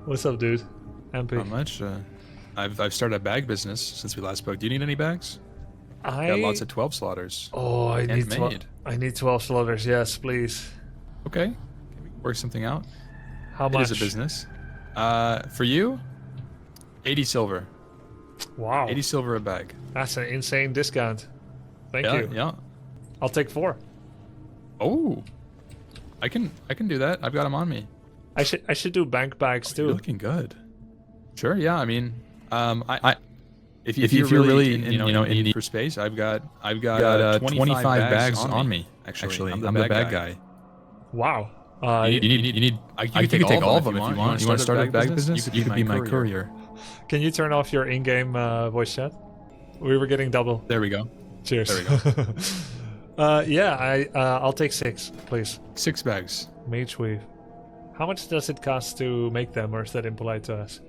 What's up, dude? Ampy. Not much. I've started a bag business since we last spoke. Do you need any bags? Got lots of 12 slaughters. Oh, I need 12. Handmade. I need 12 slaughters. Yes, please. Okay. Can we work something out? How It much? is a business. For you, 80 silver. Wow, 80 silver a bag. that's an insane discount. Thank Yeah, you. yeah. I'll take 4. Oh, I can do that. I've got them on me. I should do bank bags You're too. looking good. Sure. Yeah. I mean, if you're really in need for space, I've got 25 bags on me. Actually, I'm the bag guy. Wow. You need. You can take all of them if you want. You want to start a bag business? You could be my courier. Can you turn off your in-game voice chat? We were getting double. There we go. Cheers. There we go. Yeah, I'll take 6, please. 6 bags. Mage weave. How much does it cost to make them, or is that impolite to us?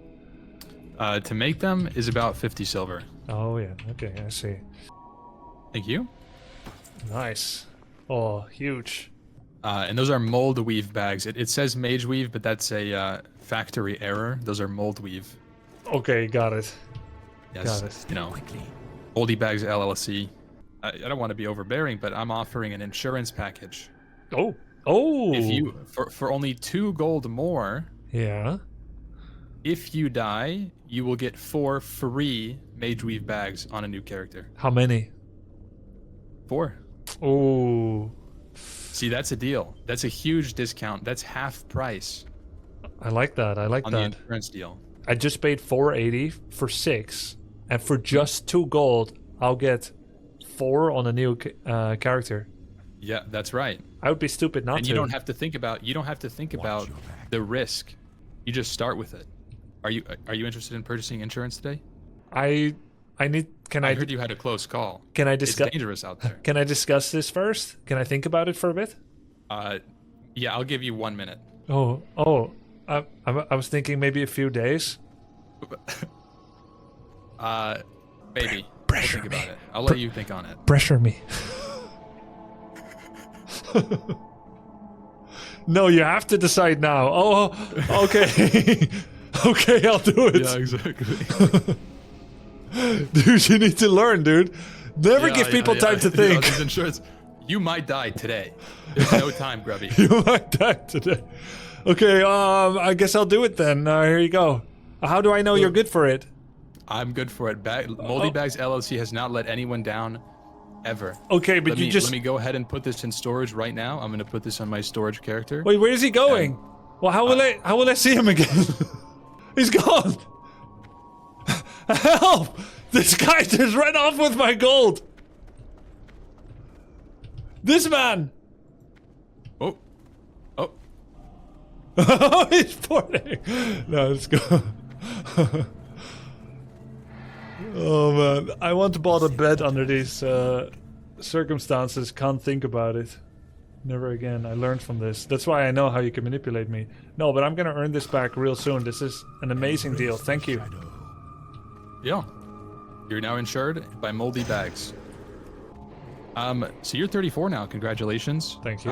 To make them is about 50 silver. Oh yeah. Okay, I see. Thank you. Nice. Oh, huge. And those are mold weave bags. It says mage weave, but that's a factory error. Those are mold weave. Okay, got it. Yes, Got it. you know, Moldy Bags LLC. I don't want to be overbearing, but I'm offering an insurance package. Oh. Oh. If you for only 2 gold more, Yeah. if you die, you will get 4 free mage weave bags on a new character. How many? 4. Oh. See, that's a deal. That's a huge discount. That's half price I like that. I like on the that. insurance deal. I just paid 480 for 6, and for just 2 gold, I'll get 4 on a new character. Yeah, that's right. I would be stupid not And to. you don't have to think about the risk. You just start with it. Are you interested in purchasing insurance today? I need. Can I I? heard you had a close call. Can I It's discuss? dangerous out there. Can I discuss this first? Can I think about it for a bit? Yeah, I'll give you 1 minute. Oh. I was thinking maybe a few days. Maybe. Pressure I'll think me. about it. I'll let you think on it. Pressure me. No, you have to decide now. Oh, okay. Okay, I'll do it. Yeah, exactly. Dude, you need to learn, dude. Never give people time to think. This insurance. You might die today. There's no time, Grubby. You might die today. Okay, I guess I'll do it then. Here you go. How do I know you're good for it? I'm good for it. Moldy Bags LLC has not let anyone down, ever. Okay, but Let me go ahead and put this in storage right now. I'm gonna put this on my storage character. Wait, where is he going? Well, how will I see him again? He's gone. Help! This guy just ran off with my gold. This man. Oh. Oh, he's porting. No, let's go. Oh man, I want to buy a bed under these circumstances. Can't think about it. Never again. I learned from this. That's why I know how you can manipulate me. No, but I'm gonna earn this back real soon. This is an amazing deal. Thank you. Yeah. You're now insured by Moldy Bags. So you're 34 now. Congratulations. Thank you.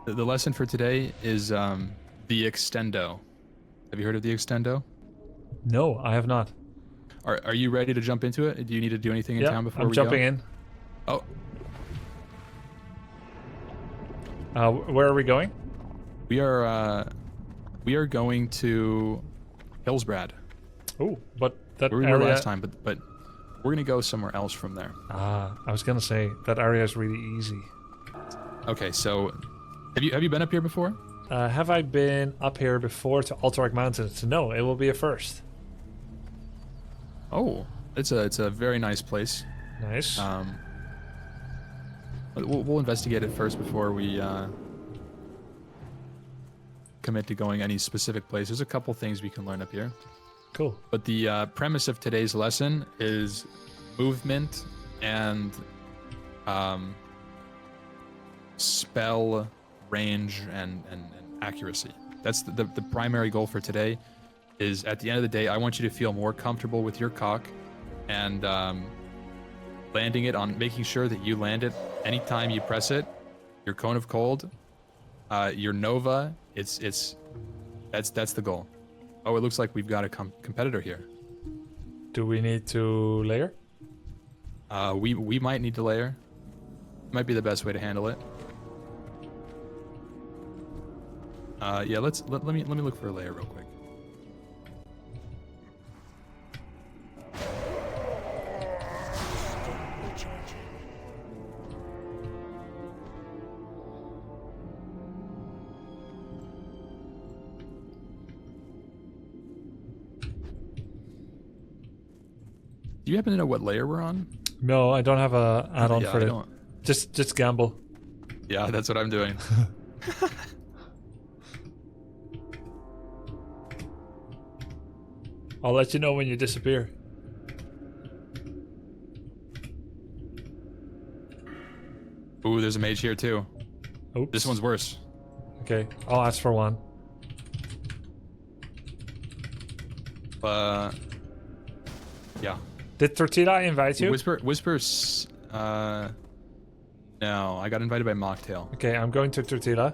The lesson for today is the extendo. Have you heard of the extendo? No, I have not. Are you ready to jump into it? Do you need to do anything in town before I'm we jumping go? in. Oh. Where are we going? We are going to Hillsbrad. Oh, but that We were area. here last time, but we're gonna go somewhere else from there. I was gonna say that area is really easy. Okay, so have you been up here before? Have I been up here before to Alterac Mountains? No, it will be a first. Oh, it's a very nice place. Nice. We'll investigate it first before we commit to going any specific place. There's a couple things we can learn up here. Cool. But the premise of today's lesson is movement and spell range and accuracy. That's the primary goal for today. Is at the end of the day, I want you to feel more comfortable with your cock and landing it on, making sure that you land it anytime you press it. Your cone of cold, your nova. That's the goal. Oh, it looks like we've got a competitor here. Do we need to layer? We might need to layer. Might be the best way to handle it. Yeah, let me look for a layer real quick. Do you happen to know what layer we're on? No, I don't have a add-on Yeah, for I it. don't. Just gamble. Yeah, that's what I'm doing. I'll let you know when you disappear. Ooh, there's a mage here too. Oops. This one's worse. Okay, I'll ask for one. Yeah. Did Tortilla invite you? Whispers. No, I got invited by Mocktail. Okay, I'm going to Tortilla.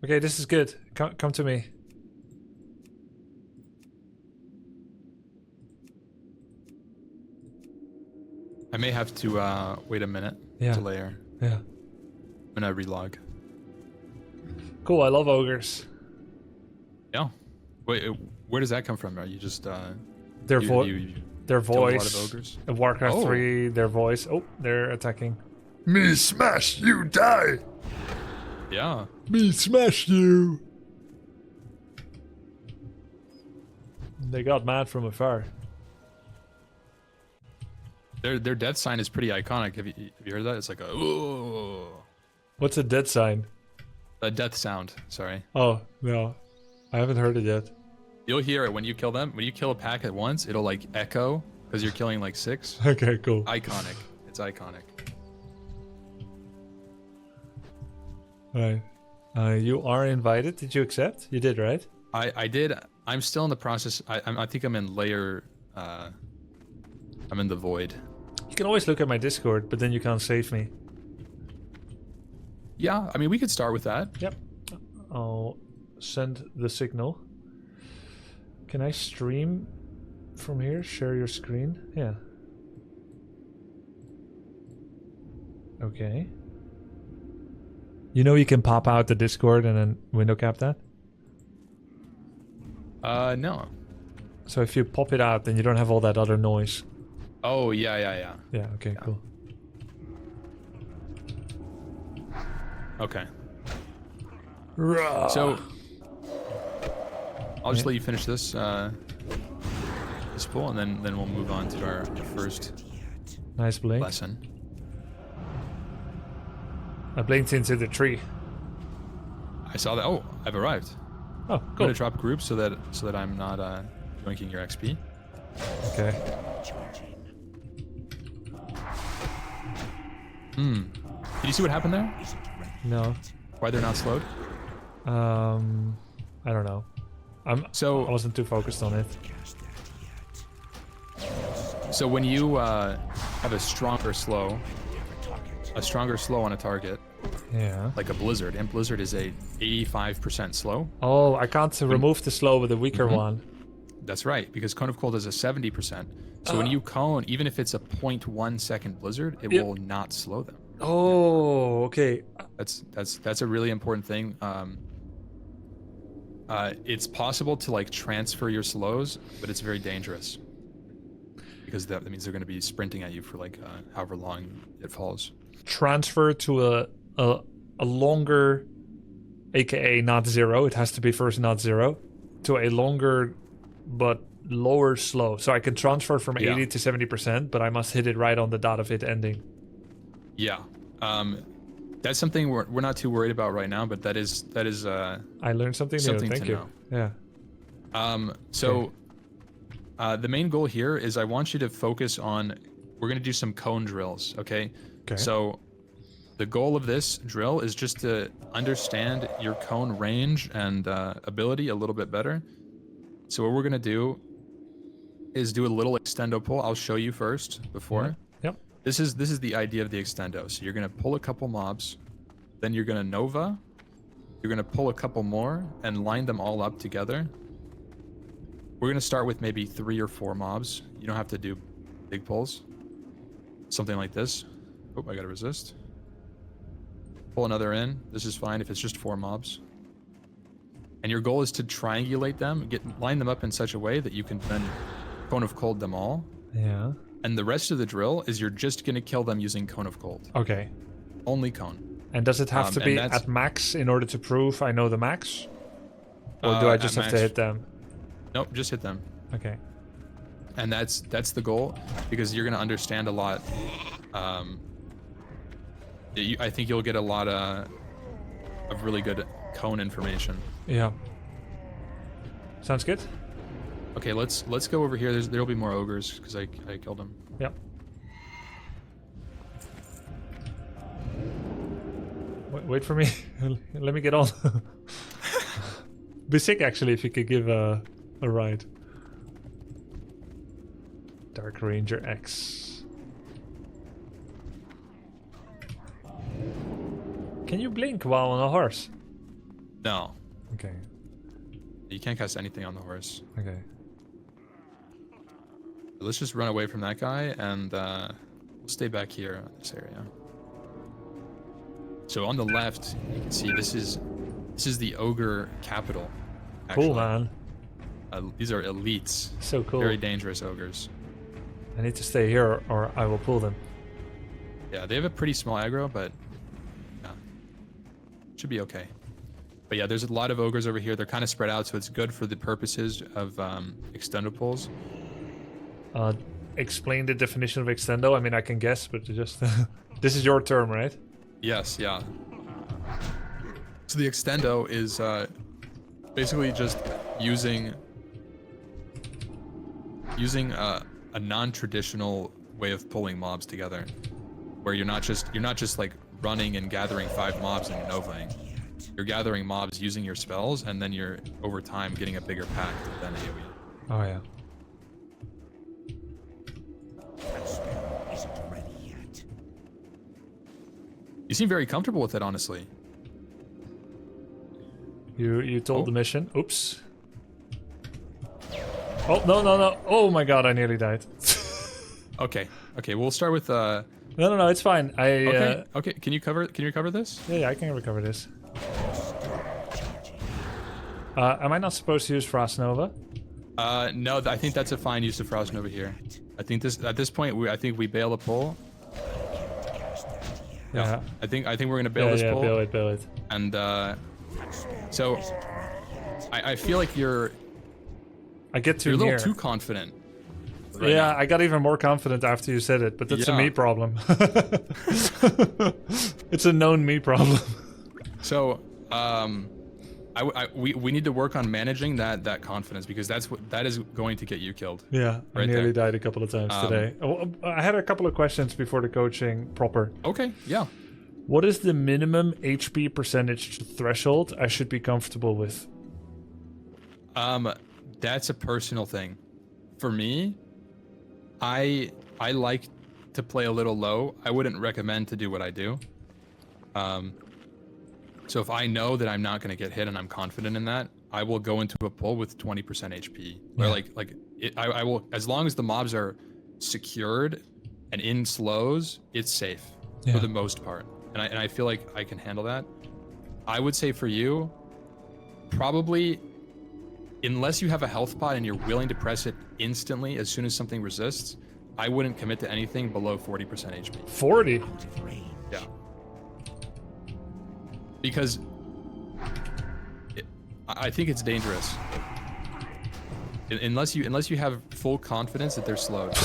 Okay, this is good. Come to me. I may have to wait a minute Yeah. to layer. Yeah. I'm gonna relog. Cool, I love ogres. Yeah. Wait, where does that come from? Are you just Their you their killed a lot voice. of ogres? In Warcraft Oh. 3, their voice. Oh, they're attacking. Me smash, you die. Yeah. Me smash you. They got mad from afar. Their death sign is pretty iconic. Have you heard that? It's like a ooh, What's a dead sign? a death sound. Sorry. Oh, no. I haven't heard it yet. You'll hear it when you kill them. When you kill a pack at once, it'll like echo because you're killing like 6. Okay, cool. Iconic. It's iconic. Alright. You are invited. Did you accept? You did, right? I did. I'm still in the process. I think I'm in layer. I'm in the void. You can always look at my Discord, but then you can't save me. Yeah, I mean we could start with that. Yep. I'll send the signal. Can I stream from here? Share your screen? Yeah. Okay. You know you can pop out the Discord and then window cap that? No. So if you pop it out, then you don't have all that other noise. Oh yeah. Yeah, okay, cool. Okay. Rah. So I'll just let you finish this this pool, and then we'll move on to our first Nice blink. lesson. I blinked into the tree. I saw that. Oh, I've arrived. Oh, I'm cool. gonna drop groups so that I'm not yoinking your XP. Okay. Did you see what happened there? No. Why they're not slowed? I don't know. I wasn't too focused on it. So when you have a stronger slow on a target, Yeah. like a blizzard, and blizzard is a 85% slow. Oh, I can't remove the slow with a weaker one. That's right, because Cone of Cold is a 70%. So when you cone, even if it's a 0.1 second blizzard, it will not slow them. Oh, okay. That's a really important thing. It's possible to like transfer your slows, but it's very dangerous because that means they're going to be sprinting at you for like however long it falls. Transfer to a longer, aka not zero. It has to be first not zero, to a longer but lower slow. So I can transfer from 80 to 70%, but I must hit it right on the dot of it ending. Yeah. That's something we're not too worried about right now, but that is I learned something new. something Thank to you. know. Yeah. The main goal here is I want you to focus on, we're going to do some cone drills, okay? Okay. So the goal of this drill is just to understand your cone range and ability a little bit better. So what we're going to do is do a little extendo pull. I'll show you first before. Yep. This is the idea of the extendo. So you're going to pull a couple mobs, then you're going to nova, You're gonna pull a couple more and line them all up together. We're gonna start with maybe 3 or 4 mobs. You don't have to do big pulls. Something like this. Oh, I gotta resist. Pull another in. This is fine if it's just 4 mobs. And your goal is to triangulate them, line them up in such a way that you can then Cone of Cold them all. Yeah. And the rest of the drill is you're just gonna kill them using Cone of Cold. Okay. Only Cone. And does it have to be at max in order to prove I know the max? Or do I just have to hit them? Nope, just hit them. Okay. And that's the goal, because you're gonna understand a lot. I think you'll get a lot of really good cone information. Yeah. Sounds good. Okay, let's go over here. There'll be more ogres because I killed them. Yep. Wait for me. Let me get on. Be sick actually if you could give a ride. Dark Ranger X. Can you blink while on a horse? No. Okay. You can't cast anything on the horse. Okay. Let's just run away from that guy and we'll stay back here in this area. So on the left, you can see this is the ogre capital. Actually. Cool, man. These are elites. So cool. Very dangerous ogres. I need to stay here or I will pull them. Yeah, they have a pretty small aggro, but yeah, should be okay. But yeah, there's a lot of ogres over here. They're kind of spread out, so it's good for the purposes of extendo pulls. Explain the definition of extendo. I mean, I can guess, but just this is your term, right? Yes, yeah. So the extendo is basically just using a non-traditional way of pulling mobs together, where you're not just like running and gathering 5 mobs and novaing. You're gathering mobs using your spells, and then you're over time getting a bigger pack than AoE. Oh yeah. You seem very comfortable with it, honestly. You told the mission. Oops. Oh no! Oh my god! I nearly died. Okay. We'll start with. No. It's fine. Okay. Can you recover this? Yeah, I can recover this. Am I not supposed to use Frost Nova? No. I think that's a fine use of Frost Nova here. I think at this point we bail the pull. Yeah. I think we're gonna bail this pull. Yeah, bail it. And so I feel like you're a little too confident. Right now. I got even more confident after you said it, but that's a me problem. It's a known me problem. So we need to work on managing that confidence, because that is going to get you killed. Yeah, I nearly died a couple of times today. I had a couple of questions before the coaching proper. Okay, yeah. What is the minimum HP percentage threshold I should be comfortable with? That's a personal thing. For me, I like to play a little low. I wouldn't recommend to do what I do. So if I know that I'm not going to get hit and I'm confident in that, I will go into a pull with 20% HP. Or I will, as long as the mobs are secured and in slows, it's safe for the most part. And I feel like I can handle that. I would say for you, probably, unless you have a health pot and you're willing to press it instantly as soon as something resists, I wouldn't commit to anything below 40% HP. 40? Yeah. Because I think it's dangerous. Unless you have full confidence that they're slowed.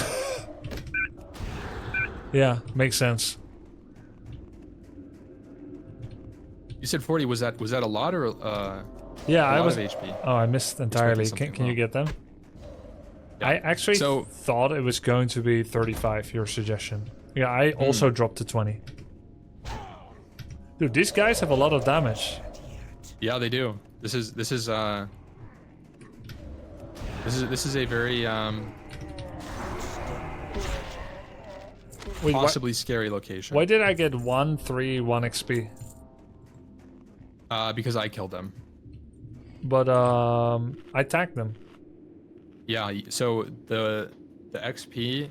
Yeah, makes sense. You said 40. Was that a lot or yeah, I was of HP? Oh, I missed entirely. Can you get them? Yeah. I actually thought it was going to be 35. Your suggestion. Yeah, I also dropped to 20. Dude, these guys have a lot of damage. Yeah, they do. This is a very possibly scary location. Why did I get 1, 3, 1 XP? Because I killed them. But I tagged them. Yeah, so the XP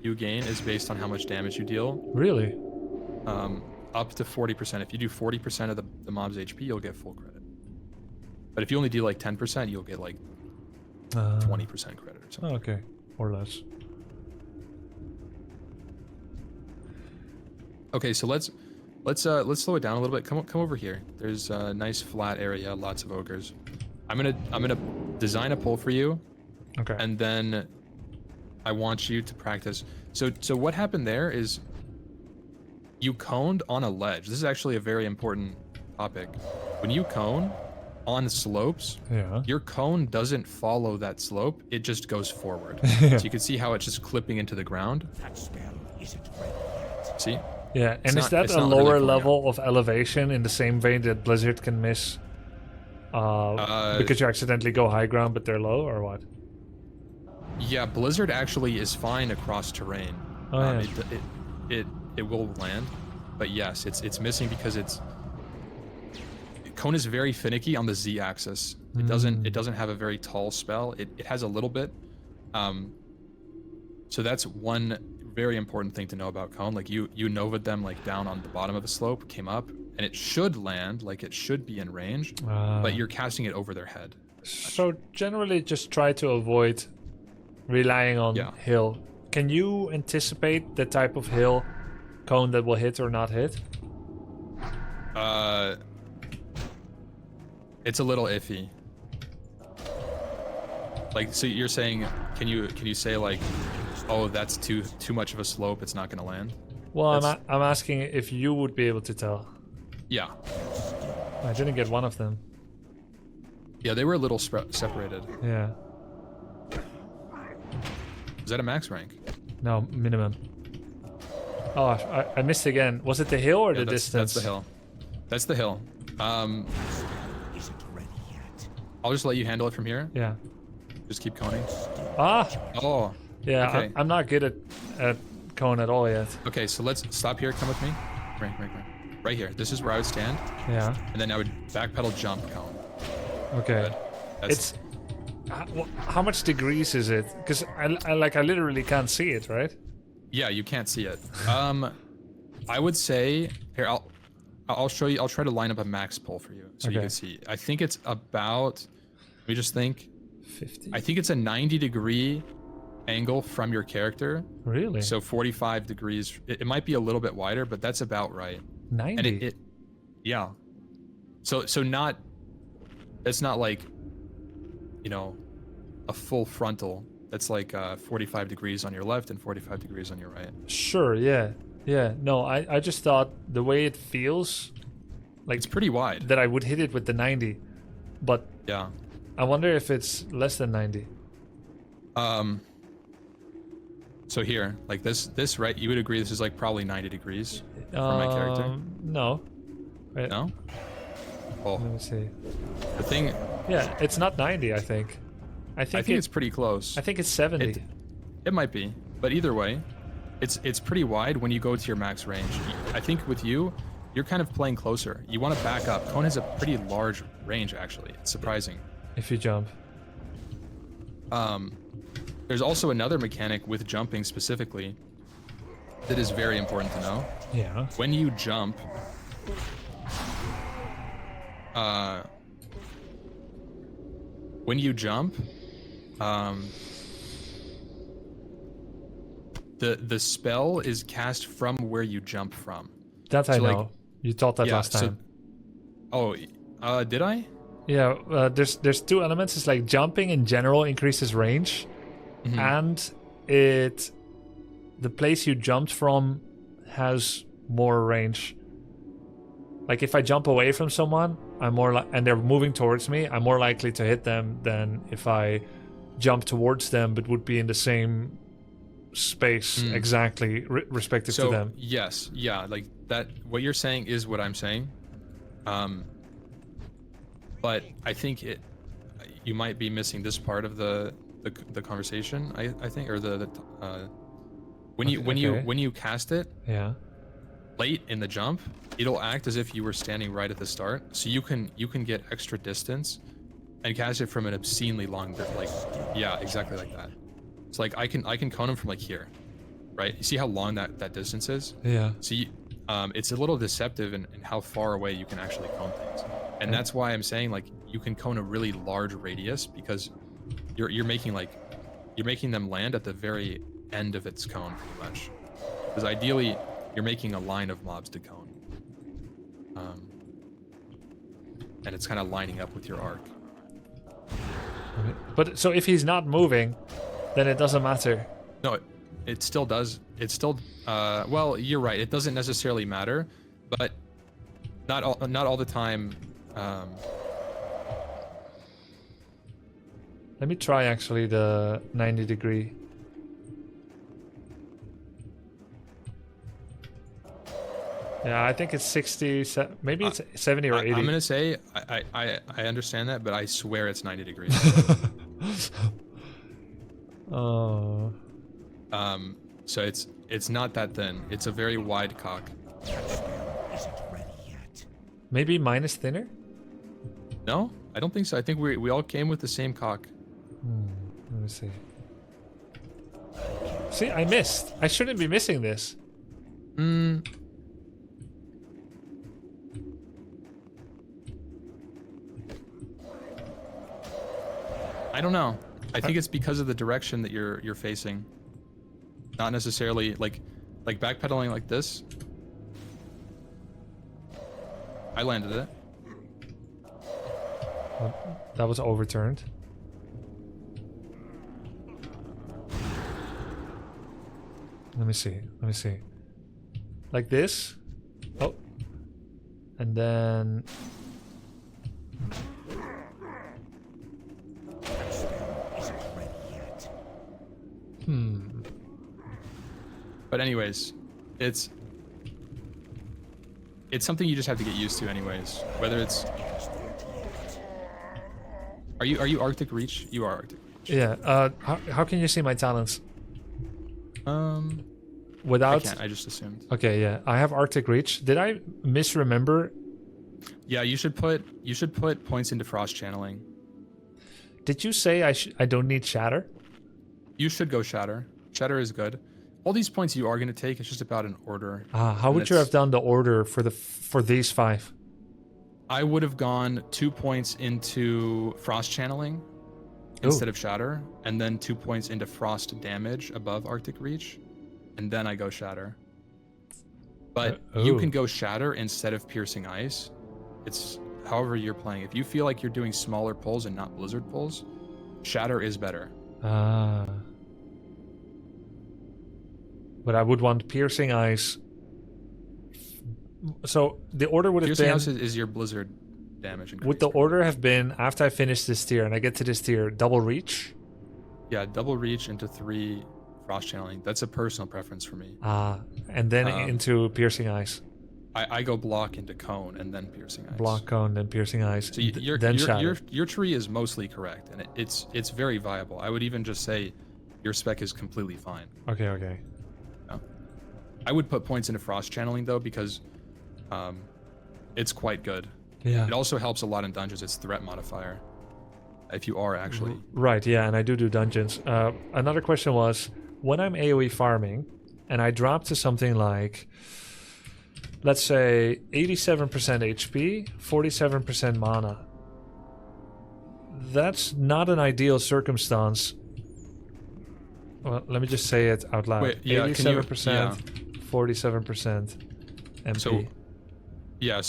you gain is based on how much damage you deal. Really? Up to 40%. If you do 40% of the mob's HP, you'll get full credit. But if you only do like 10%, you'll get like 20% credit or something. Okay, or less. Okay, so let's slow it down a little bit. Come over here. There's a nice flat area, lots of ogres. I'm gonna design a pole for you. Okay. And then I want you to practice. So what happened there is you coned on a ledge. This is actually a very important topic. When you cone on slopes, Yeah. your cone doesn't follow that slope. It just goes forward. So you can see how it's just clipping into the ground. That spell isn't ready yet. See? Yeah, and is that it's a not really lower pulling level of elevation in the same vein that Blizzard can miss? Because you accidentally go high ground but they're low, or what? Yeah, Blizzard actually is fine across terrain. Oh, yeah. It will land, but yes, it's missing because cone is very finicky on the Z-axis. It doesn't have a very tall spell. It has a little bit. So that's one very important thing to know about cone. Like you nova'd them like down on the bottom of the slope, came up, and it should land, like it should be in range, but you're casting it over their head. So generally just try to avoid relying on hill. Can you anticipate the type of hill cone that will hit or not hit? It's a little iffy. Like, so you're saying, can you say like, oh, that's too much of a slope, it's not gonna land? Well, I'm asking if you would be able to tell. Yeah. I didn't get one of them. Yeah, they were a little separated. Yeah. Is that a max rank? No, minimum. Oh, I missed again. Was it the hill or the distance? That's the hill. That's the hill. Isn't ready yet. I'll just let you handle it from here. Yeah. Just keep coning. Ah! Oh. Yeah, Okay. I'm not good at cone at all yet. Okay, so let's stop here. Come with me. Right here. This is where I would stand. Yeah. And then I would backpedal jump cone. Okay. Good. That's, How much degrees is it? Because I literally can't see it, right? yeah, you can't see it. I would say here. I'll show you. I'll try to line up a max pull for you so you Okay. can see. I think it's about. Let me just think. 50. I think it's a 90-degree angle from your character. Really? So 45 degrees. It might be a little bit wider, but that's about right. 90. And it yeah. So not. It's not like, you know, a full frontal. That's like 45 degrees on your left and 45 degrees on your right. Sure. Yeah. Yeah. No, I just thought the way it feels, like It's pretty wide. that I would hit it with the 90, but Yeah. I wonder if it's less than 90. So here, like this right, you would agree this is like probably 90 degrees for my character? No. Wait, No? Oh, Let me see. the thing, Yeah, it's not 90. I think. I think it's pretty close. I think it's 70. It might be, but either way, it's pretty wide when you go to your max range. I think with you, you're kind of playing closer. You want to back up. Cone has a pretty large range, actually. It's surprising. If you jump. There's also another mechanic with jumping specifically that is very important to know. Yeah. When you jump, the spell is cast from where you jump from. That I So, like, know. You taught that last time. Did I? Yeah, there's two elements. It's like jumping in general increases range, Mhm. and the place you jumped from has more range. Like if I jump away from someone, and they're moving towards me, I'm more likely to hit them than if I jump towards them, but would be in the same space exactly respective to them. Yes, yeah, like that. What you're saying is what I'm saying. But I think you might be missing this part of the conversation. I think, or when you cast it, Yeah. late in the jump, it'll act as if you were standing right at the start, so you can get extra distance and cast it from an obscenely long like yeah, exactly like that. It's like I can cone him from like here, right? You see how long that distance is? Yeah. So it's a little deceptive in how far away you can actually cone things, and that's why I'm saying like you can cone a really large radius because you're making them land at the very end of its cone pretty much, because ideally you're making a line of mobs to cone, and it's kind of lining up with your arc. But so if he's not moving, then it doesn't matter. No, it still does. It's still well, you're right. It doesn't necessarily matter, but not all the time. Let me try actually the 90 degree. Yeah, I think it's 60, maybe it's 70 or 80. I'm gonna say I understand that, but I swear it's 90 degrees. Oh. So it's not that thin. It's a very wide cock. That spell isn't ready yet. Maybe mine is thinner? No, I don't think so. I think we all came with the same cock. Let me see. See, I missed. I shouldn't be missing this. I don't know. I think it's because of the direction that you're facing. Not necessarily like backpedaling like this. I landed it. That was overturned. Let me see. Let me see. Like this. Oh. And then... That spell isn't ready yet. But anyways, it's something you just have to get used to anyways. Whether it's... Are you Arctic Reach? You are Arctic Reach. Yeah. How can you see my talents? Without... I can't. I just assumed. Okay, yeah. I have Arctic Reach. Did I misremember? Yeah, you should put points into frost channeling. Did you say I don't need Shatter? You should go Shatter. Shatter is good. All these points you are going to take. It's just about an order. How would you have done the order for these 5? I would have gone 2 points into frost channeling instead of Shatter, and then 2 points into frost damage above Arctic Reach, and then I go Shatter. But you can go Shatter instead of Piercing Ice. It's however you're playing. If you feel like you're doing smaller pulls and not Blizzard pulls, Shatter is better. But I would want Piercing Ice. So the order would have Piercing been... Ice is your Blizzard damage increase. Would the order have been, after I finish this tier and I get to this tier, double reach? Yeah, double reach into 3 frost channeling. That's a personal preference for me. And then into Piercing Ice. I go block into cone and then Piercing Ice. Block, cone, then Piercing Ice. So your tree is mostly correct, and it's very viable. I would even just say your spec is completely fine. Okay. No. I would put points into frost channeling though, because it's quite good. Yeah. It also helps a lot in dungeons. It's threat modifier. If you are actually right, yeah, and I do dungeons. Another question was, when I'm AoE farming and I drop to something like, let's say 87% HP, 47% mana. That's not an ideal circumstance. Well, let me just say it out loud. Wait, yeah, 87%, 47% MP. So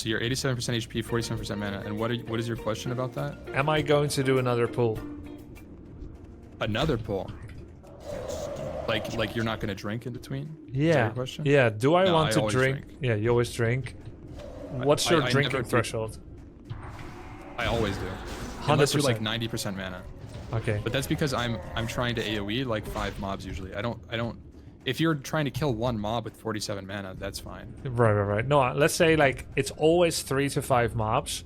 you're 87% HP, 47% mana. And what is your question about that? Am I going to do another pull? Another pull? Like you're not going to drink in between? Yeah. Is that your question? Yeah. Do I No, want I to always drink? Yeah, you always drink. What's your I drinking never do. threshold? I always do. 100%. Unless you're like 90% mana. Okay. But that's because I'm trying to AoE like 5 mobs usually. I don't. If you're trying to kill 1 mob with 47 mana, that's fine. Right. No, let's say like it's always 3 to 5 mobs,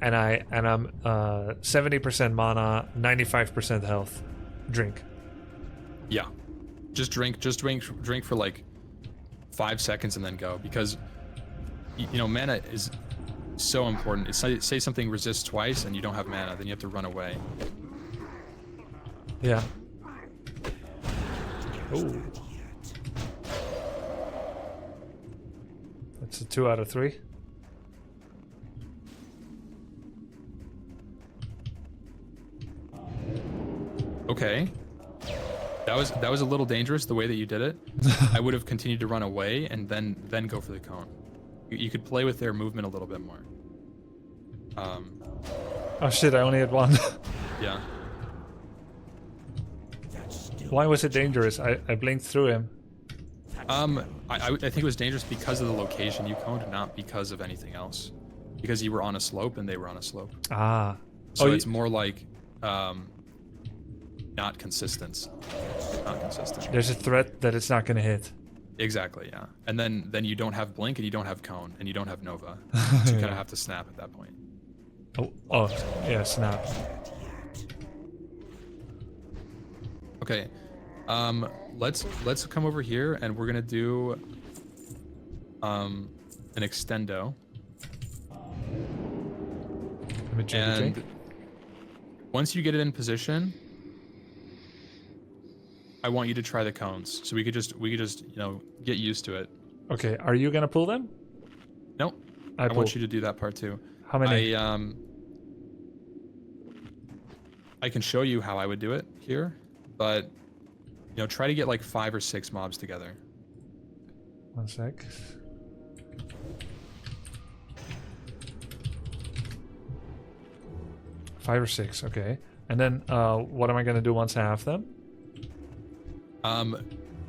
and I'm 70% mana, 95% health. Drink. Yeah. Just drink for like 5 seconds and then go, because you know, mana is so important. It's like, say something resists twice and you don't have mana, then you have to run away. Yeah. Oh. That's a 2 out of 3. Okay. That was a little dangerous the way that you did it. I would have continued to run away and then go for the cone. You could play with their movement a little bit more. Oh shit, I only had 1. Yeah. Why was it dangerous? I blinked through him. I think it was dangerous because of the location you coned, not because of anything else. Because you were on a slope and they were on a slope. Ah. So it's more like not consistent. Not consistent. There's a threat that it's not gonna hit. Exactly, yeah. And then you don't have blink and you don't have cone and you don't have nova. So you kind of have to snap at that point. Oh, yeah, snap. Okay. Let's come over here and we're gonna do an extendo. And once you get it in position, I want you to try the cones. So we could just you know, get used to it. Okay, are you gonna pull them? No, I want you to do that part too. How many? I can show you how I would do it here, but you know, try to get like 5 or 6 mobs together. 1 sec. Five or 6, okay. And then what am I gonna do once I have them?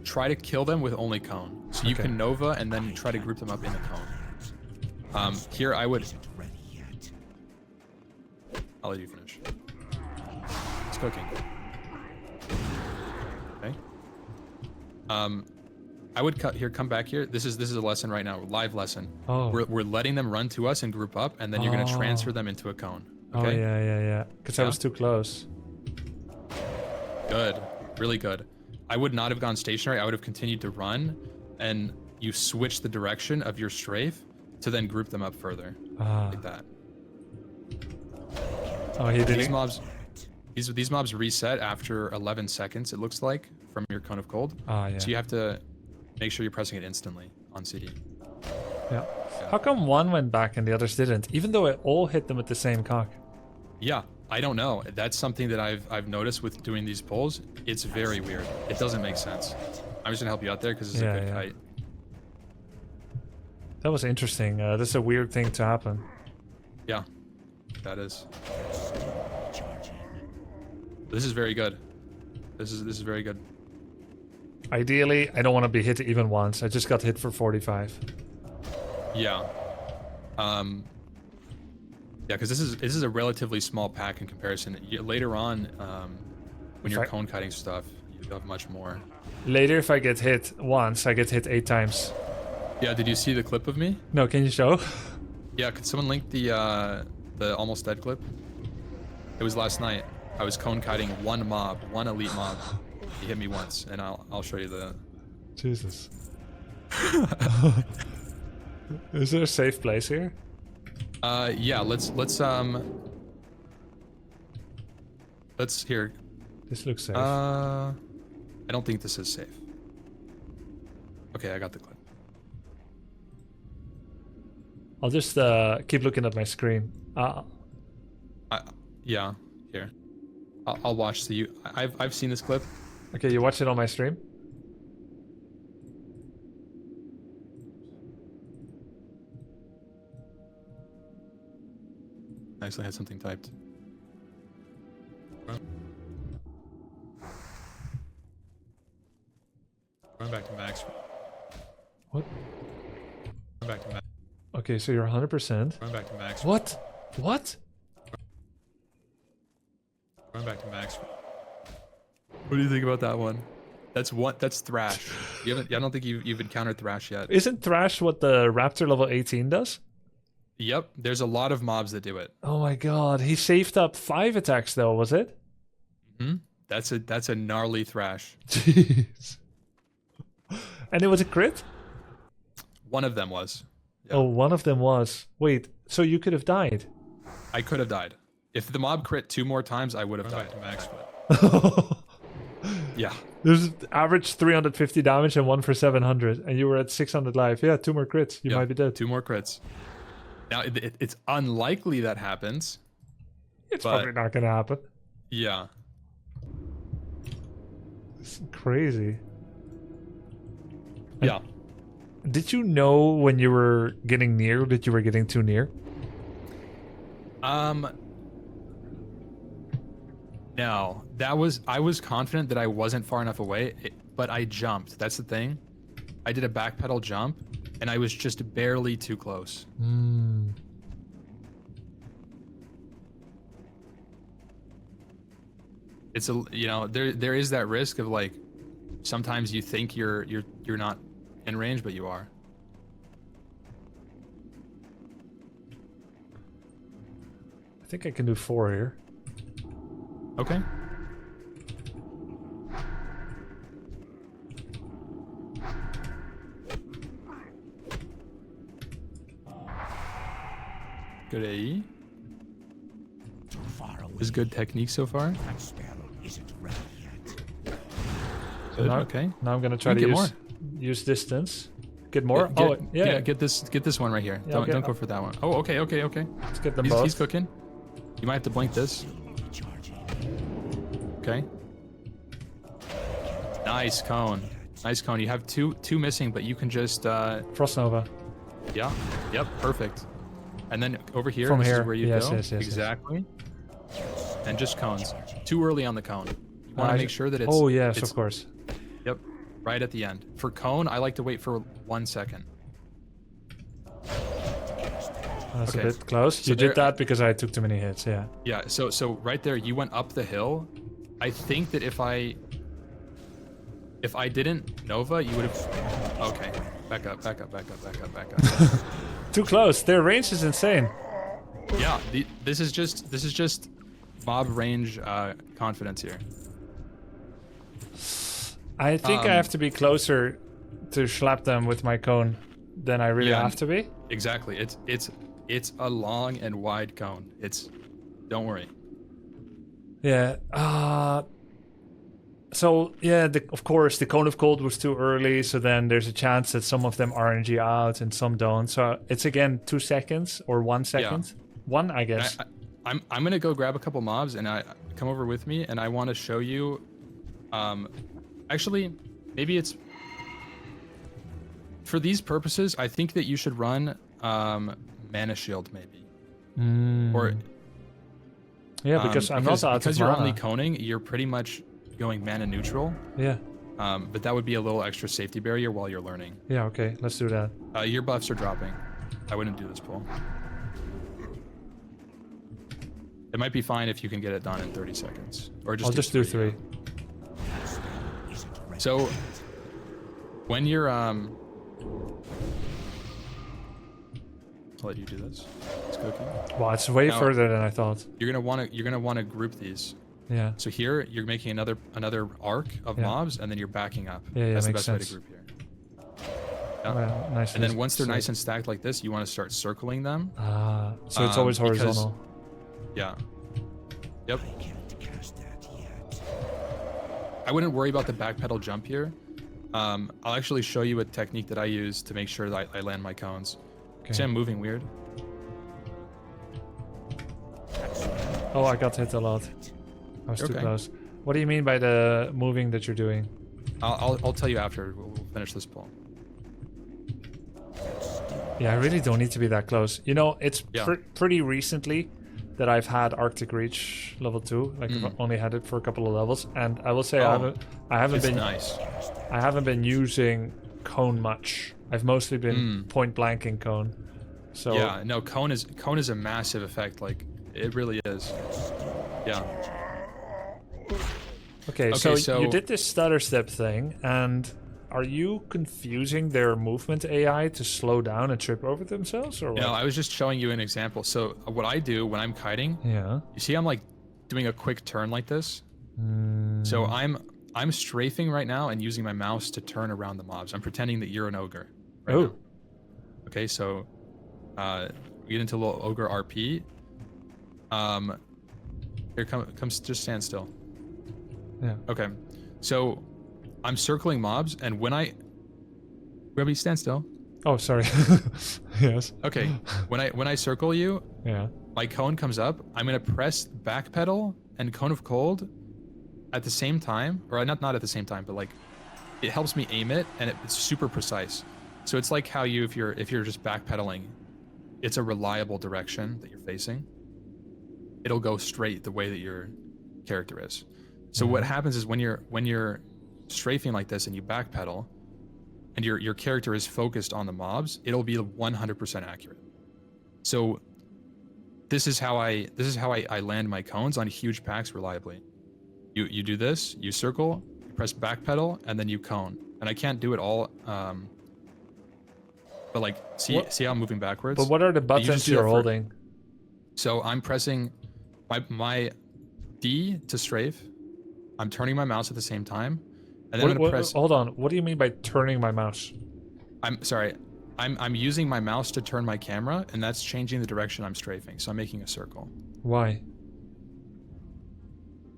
Try to kill them with only cone. So you can nova and then try to group them up in a cone. Here I would. I'll let you finish. It's cooking. Okay. I would cut here. Come back here. This is a lesson right now. Live lesson. Oh. We're letting them run to us and group up, and then you're gonna transfer them into a cone. Okay? Oh yeah. Because I was too close. Good. Really good. I would not have gone stationary. I would have continued to run, and you switch the direction of your strafe to then group them up further, like that. Oh, he did. These mobs reset after 11 seconds. It looks like from your cone of cold. Ah, yeah. So you have to make sure you're pressing it instantly on CD. Yeah. How come one went back and the others didn't? Even though it all hit them with the same cock. Yeah, I don't know. That's something that I've noticed with doing these pulls. It's very weird. It doesn't make sense. I'm just gonna help you out there because it's a good kite. That was interesting. That's a weird thing to happen. Yeah, that is. This is very good. This is very good. Ideally, I don't want to be hit even once. I just got hit for 45. Yeah. Yeah, because this is a relatively small pack in comparison. Later on, when you're cone kiting stuff, you have much more. Later, if I get hit once, I get hit 8 times. Yeah, did you see the clip of me? No, can you show? Yeah, could someone link the almost dead clip? It was last night. I was cone kiting one elite mob. He hit me once, and I'll show you the. Jesus. Is there a safe place here? Yeah. Let's here. This looks safe. I don't think this is safe. Okay, I got the clip. I'll just keep looking at my screen. Yeah. Here. I'll watch the. I've seen this clip. Okay, you watch it on my stream? I actually had something typed. Run back to max. What? Run back to max. Okay, so you're 100%. Run back to max. What? What? Run back to max. What do you think about that one? That's Thrash. I don't think you've encountered Thrash yet. Isn't Thrash what the Raptor level 18 does? Yep, there's a lot of mobs that do it. Oh my god, he saved up 5 attacks though, was it? Hmm. That's a gnarly Thrash. Jeez. And it was a crit? One of them was. Yeah. Oh, one of them was. Wait, so you could have died? I could have died. If the mob crit 2 more times, I would have died. Max Yeah. There's average 350 damage and one for 700, and you were at 600 life. Yeah, 2 more crits. You might be dead. 2 more crits. Now, it's unlikely that happens. It's probably not gonna happen. Yeah. It's crazy. Yeah. Did you know when you were getting near that you were getting too near? No, I was confident that I wasn't far enough away, but I jumped. That's the thing. I did a backpedal jump, and I was just barely too close. It's there is that risk of like sometimes you think you're not in range, but you are. I think I can do 4 here. Okay. Good AE. Too far away. Is good technique so far. That spell isn't ready yet. Good. Now, Okay. Now I'm gonna try to get use distance. Get more? Get this one right here. Yeah, Don't go for that one. Oh, okay. Let's get them He's both. cooking. You might have to blink this. Recharging. Okay. Nice cone. Nice cone. You have two missing, but you can just Frost Nova. yeah. Yep, perfect. And then over here, From this here. is where you Yes, go. yes. Exactly. And just cones. Too early on the cone. You want to make sure that it's Oh yes, it's, of course. Yep. Right at the end. For cone, I like to wait for 1 second. That's Okay. a bit close. So You there- did that because I took too many hits, yeah. Yeah, so right there, you went up the hill. I think that if I didn't Nova, you would have. Okay, back up. Too close. Their range is insane. Yeah, this is just mob range confidence here. I think I have to be closer to slap them with my cone than I really Yeah, have to be. Exactly. It's a long and wide cone. Don't worry. Yeah. So yeah, of course the cone of cold was too early, so then there's a chance that some of them RNG out and some don't. So it's again 2 seconds or 1 second. One, I guess. I'm gonna go grab a couple mobs and I come over with me and I want to show you. Actually, maybe it's for these purposes. I think that you should run mana shield maybe. Or yeah, because I'm not out because of you're mana. only coning, you're pretty much going mana neutral. Yeah. But that would be a little extra safety barrier while you're learning. Yeah. Okay. Let's do that. Your buffs are dropping. I wouldn't do this pull. It might be fine if you can get it done in 30 seconds, or just I'll just do 3. So when you're I'll let you do this. It's cooking. Wow, it's way Now- further than I thought. You're gonna want to group these. Yeah. So here you're making another arc of Yeah. mobs, and then you're backing up. Yeah, That's the makes best way sense. to group here. Yeah. Well, nice. And then once they're nice and stacked like this, you want to start circling them. So it's always because- horizontal. Yeah. Yep. I can't cast that yet. I wouldn't worry about the backpedal jump here. I'll actually show you a technique that I use to make sure that I land my cones. Okay. See, I'm moving weird. Oh, I got hit a lot. I was too Okay. close. What do you mean by the moving that you're doing? I'll tell you after we'll finish this pull. Yeah, I really don't need to be that close. You know, it's Yeah. pretty recently that I've had Arctic Reach level 2. Like I've only had it for a couple of levels, and I will say I haven't It's been nice. I haven't been using cone much. I've mostly been point blanking cone. So Yeah, no, cone is a massive effect. Like it really is. Yeah. Okay, Okay, so you did this stutter step thing, and are you confusing their movement AI to slow down and trip over themselves, or what? No, I was just showing you an example. So what I do when I'm kiting, Yeah. you see, I'm like doing a quick turn like this. So I'm strafing right now and using my mouse to turn around the mobs. I'm pretending that you're an ogre. Right Oh. now. Okay, so we get into a little ogre RP. Here comes just stand still. Yeah. Okay, so I'm circling mobs, and when Grubby, stand still. Oh, sorry. Yes. Okay, when I circle you, Yeah. my cone comes up. I'm gonna press backpedal and cone of cold at the same time, or not at the same time, but like it helps me aim it, and it's super precise. So it's like how if you're just backpedaling, it's a reliable direction that you're facing. It'll go straight the way that your character is. So what happens is when you're strafing like this and you backpedal, and your character is focused on the mobs, it'll be 100% accurate. So this is how I land my cones on huge packs reliably. You do this, you circle, you press backpedal, and then you cone. And I can't do it all, but like see how I'm moving backwards. But what are the buttons you're holding? So I'm pressing my D to strafe. I'm turning my mouse at the same time, and then I'm gonna press. Hold on. What do you mean by turning my mouse? I'm sorry. I'm using my mouse to turn my camera, and that's changing the direction I'm strafing. So I'm making a circle. Why?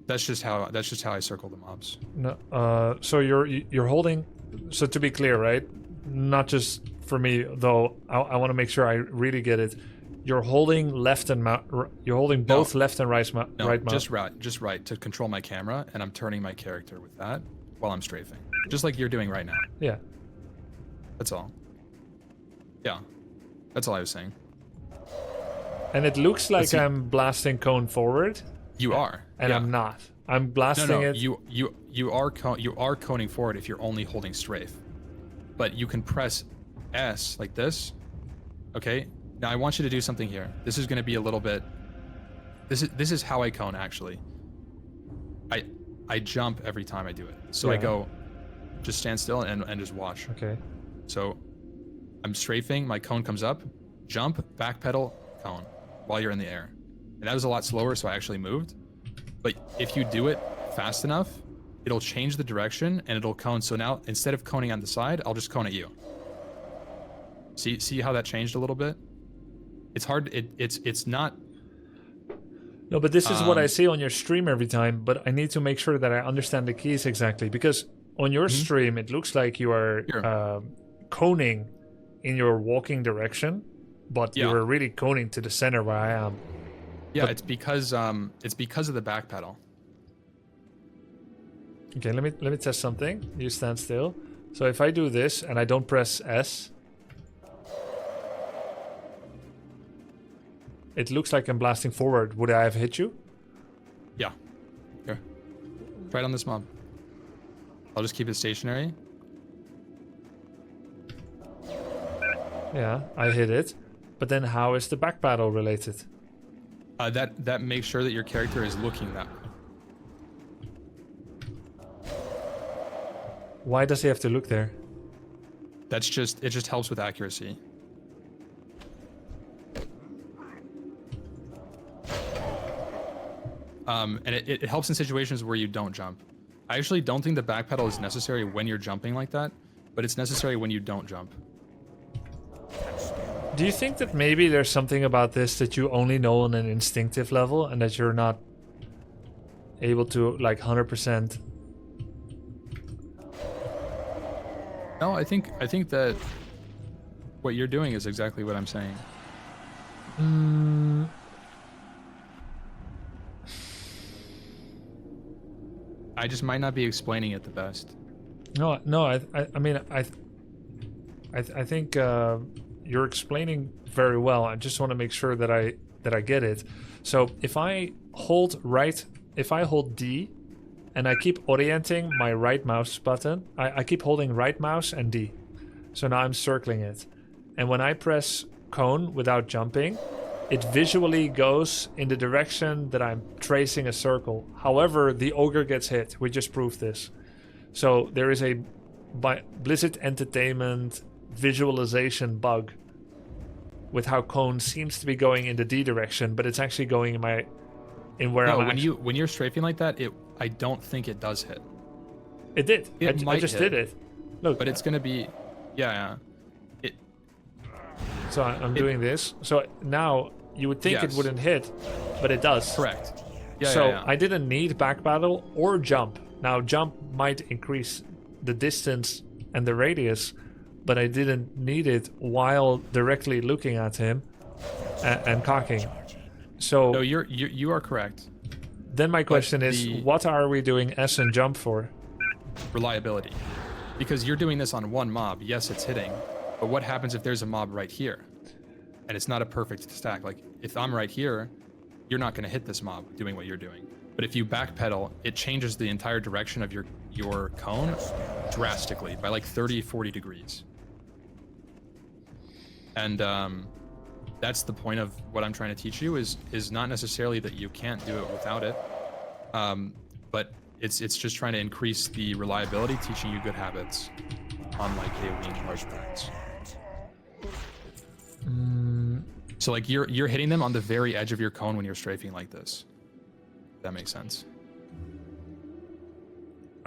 That's just how I circle the mobs. No. So you're holding. So to be clear, right? Not just for me though. I want to make sure I really get it. You're holding left and you're holding both left and right mouse. Just right to control my camera, and I'm turning my character with that while I'm strafing, just like you're doing right now. Yeah. That's all. Yeah, that's all I was saying. And it looks like I'm blasting cone forward. You are, and I'm not. I'm blasting it. You are coning forward if you're only holding strafe, but you can press S like this. Okay. Now I want you to do something here. This is going to be a little bit. This is how I cone actually. I jump every time I do it. So I go, just stand still and just watch. Okay. So I'm strafing. My cone comes up, jump, backpedal, cone, while you're in the air. And that was a lot slower, so I actually moved. But if you do it fast enough, it'll change the direction and it'll cone. So now instead of coning on the side, I'll just cone at you. See how that changed a little bit? It's hard. It's not. No, but this is what I see on your stream every time. But I need to make sure that I understand the keys exactly, because on your stream it looks like you are coning in your walking direction, but you are really coning to the center where I am. Yeah, but it's because of the back pedal. Okay, let me test something. You stand still. So if I do this and I don't press S, it looks like I'm blasting forward. Would I have hit you? Yeah. Here. Try it on this mob. I'll just keep it stationary. Yeah, I hit it. But then how is the back battle related? That makes sure that your character is looking that way. Why does he have to look there? It just helps with accuracy. And it helps in situations where you don't jump. I actually don't think the back pedal is necessary when you're jumping like that, but it's necessary when you don't jump. Do you think that maybe there's something about this that you only know on an instinctive level and that you're not able to like 100%? No, I think that what you're doing is exactly what I'm saying. I just might not be explaining it the best. No. I mean, I think you're explaining very well. I just want to make sure that I get it. So if I hold D, and I keep orienting my right mouse button, I keep holding right mouse and D. So now I'm circling it, and when I press cone without jumping, it visually goes in the direction that I'm tracing a circle. However, the ogre gets hit. We just proved this. So there is a Blizzard Entertainment visualization bug with how cone seems to be going in the D direction, but it's actually going in where I'm actually... when you're strafing like that, I don't think it does hit. It did. I just did it. Look. But it's gonna be... Yeah. So I'm doing this. So now you would think it Yes. wouldn't hit, but it does. Correct. Yeah, So yeah, yeah. I didn't need backpedal or jump. Now jump might increase the distance and the radius, but I didn't need it while directly looking at him and cocking. So No, you are correct. then my question is, the- what are we doing S and jump for? Reliability. Because you're doing this on one mob. Yes, it's hitting. But what happens if there's a mob right here? And it's not a perfect stack. Like, if I'm right here, you're not going to hit this mob doing what you're doing. But if you backpedal, it changes the entire direction of your cone drastically by like 30, 40 degrees. And that's the point of what I'm trying to teach you is not necessarily that you can't do it without it, but it's just trying to increase the reliability, teaching you good habits on like AoE and large packs. So like you're hitting them on the very edge of your cone when you're strafing like this. That makes sense.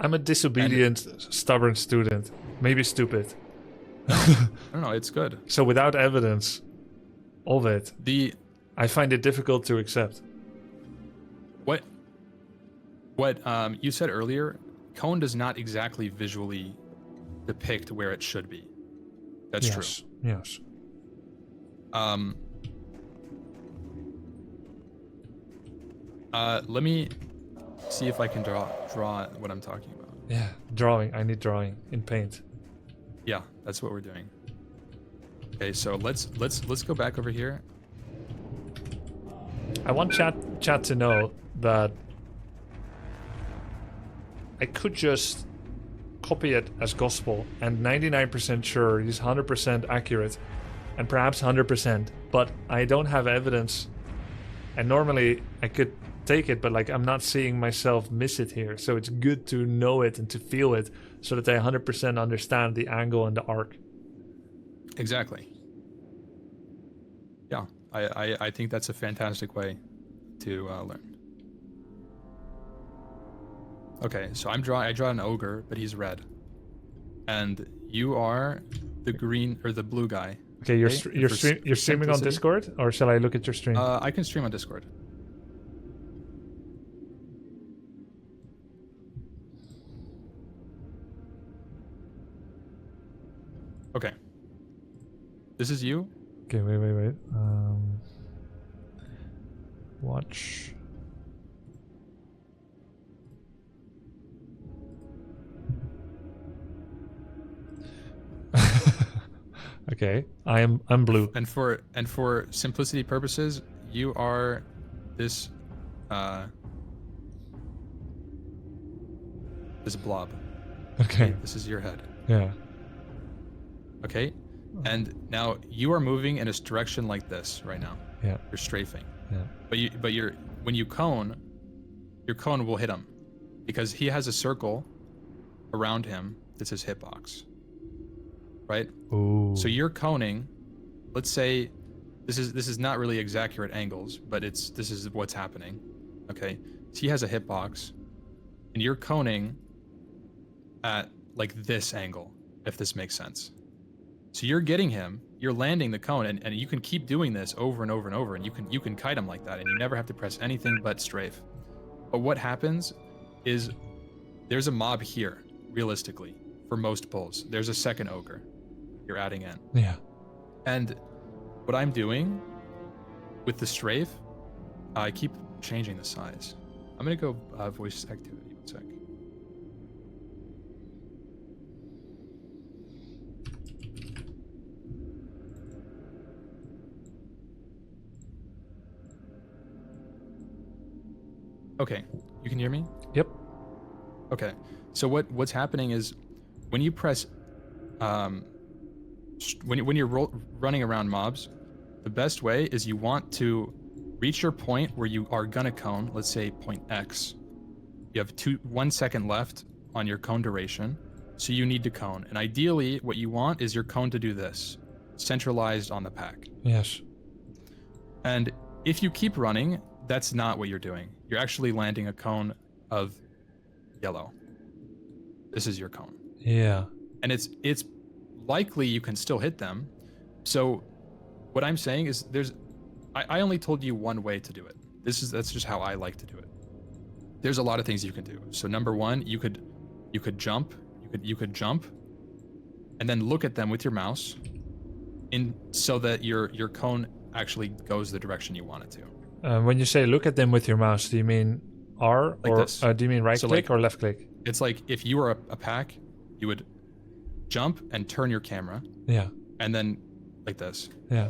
I'm a disobedient, stubborn student. Maybe stupid. I don't know, it's good. So without evidence of it, The I find it difficult to accept. what you said earlier, cone does not exactly visually depict where it should be. That's true. Yes. Let me see if I can draw what I'm talking about. Yeah. Drawing. I need drawing in paint. Yeah, that's what we're doing. Okay, so let's go back over here. I want chat to know that I could just copy it as gospel and 99% sure he's 100% accurate and perhaps 100%, but I don't have evidence. And normally I could take it, but like I'm not seeing myself miss it here. So it's good to know it and to feel it so that I 100% understand the angle and the arc. Exactly. Yeah, I think that's a fantastic way to learn. Okay, so I draw an ogre, but he's red, and you are the green or the blue guy. Okay, you're Okay, you're for streaming on simplicity. Discord, or shall I look at your stream? I can stream on Discord. Okay. This is you. Okay, wait. Watch. Okay, I'm blue. And for simplicity purposes, you are this this blob. Okay, This is your head. yeah. Okay? And now you are moving in a direction like this right now. Yeah. You're strafing. Yeah. But when you cone, your cone will hit him because he has a circle around him that's his hitbox. Right? Ooh. So you're coning. Let's say this is not really accurate angles, but this is what's happening. Okay? So he has a hitbox and you're coning at like this angle, if this makes sense. So you're getting him, you're landing the cone, and you can keep doing this over and over and over, and you can kite him like that, and you never have to press anything but strafe. But what happens is there's a mob here, realistically, for most pulls. There's a second ogre you're adding in. Yeah. And what I'm doing with the strafe, I keep changing the size. I'm gonna go voice activity, 1 sec. Okay, you can hear me? Yep. Okay, so what's happening is when you press, when you're running around mobs, the best way is you want to reach your point where you are gonna cone. Let's say point X. You have 1 second left on your cone duration, so you need to cone. And ideally, what you want is your cone to do this, centralized on the pack. Yes. And if you keep running, that's not what you're doing. You're actually landing a cone of yellow. This is your cone. Yeah. And it's likely you can still hit them. So What I'm saying is I only told you one way to do it. That's just how I like to do it. There's a lot of things you can do. So number one, you could jump, you could jump, and then look at them with your mouse, so that your cone actually goes the direction you want it to. When you say look at them with your mouse, do you mean R Like or this. do you mean right So, click like- or left click? It's like if you were a pack, you would jump and turn your camera, Yeah, and then like this. yeah,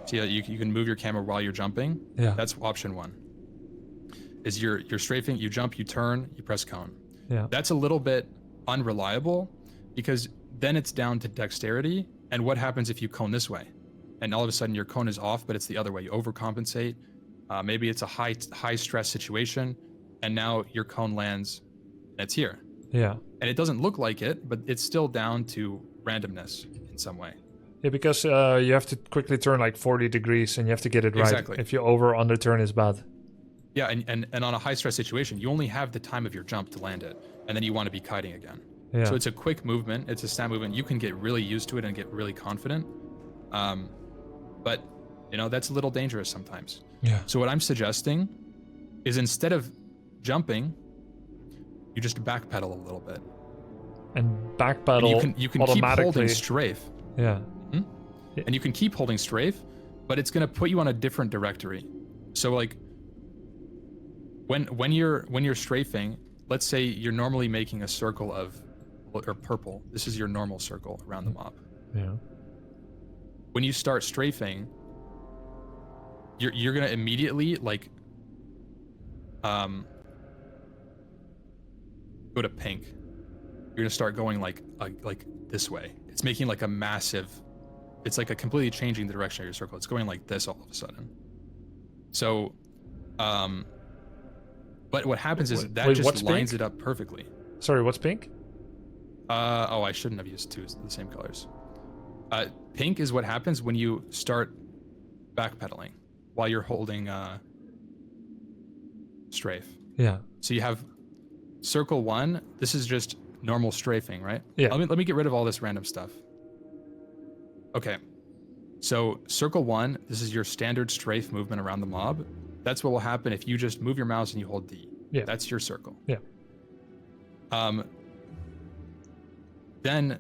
See, you can move your camera while you're jumping. yeah, That's option one. Is you're strafing, you jump, you turn, you press cone. yeah. That's a little bit unreliable because then it's down to dexterity. And what happens if you cone this way? And all of a sudden your cone is off, but it's the other way. You overcompensate. Maybe it's a high stress situation, and now your cone lands and it's here. Yeah. And it doesn't look like it, but it's still down to randomness in some way. Yeah, because you have to quickly turn like 40 degrees and you have to get it right. Exactly. If you over under turn, it's bad. Yeah, and on a high stress situation, you only have the time of your jump to land it, and then you want to be kiting again. Yeah. So it's a quick movement, it's a snap movement. You can get really used to it and get really confident. But that's a little dangerous sometimes. Yeah. So what I'm suggesting is instead of jumping, you just backpedal a little bit. And And backpedal you can keep automatically. holding strafe. Yeah. And you can keep holding strafe, but it's going to put you on a different directory. So like when you're strafing, let's say you're normally making a circle of or purple. This is your normal circle around the mob. Yeah. When you start strafing, you're going to immediately like go to pink. You're going to start going like this way. It's making like a massive, it's like a completely changing the direction of your circle. It's going like this all of a sudden. So, but what happens is that what's just lines pink? it up perfectly. Sorry, what's pink? Oh, I shouldn't have used the same colors. Pink is what happens when you start backpedaling while you're holding strafe. Yeah. So you have circle 1. This is just normal strafing, right? Yeah. Let me get rid of all this random stuff. Okay. So circle 1, this is your standard strafe movement around the mob. That's what will happen if you just move your mouse and you hold D. Yeah. That's your circle. Yeah. Then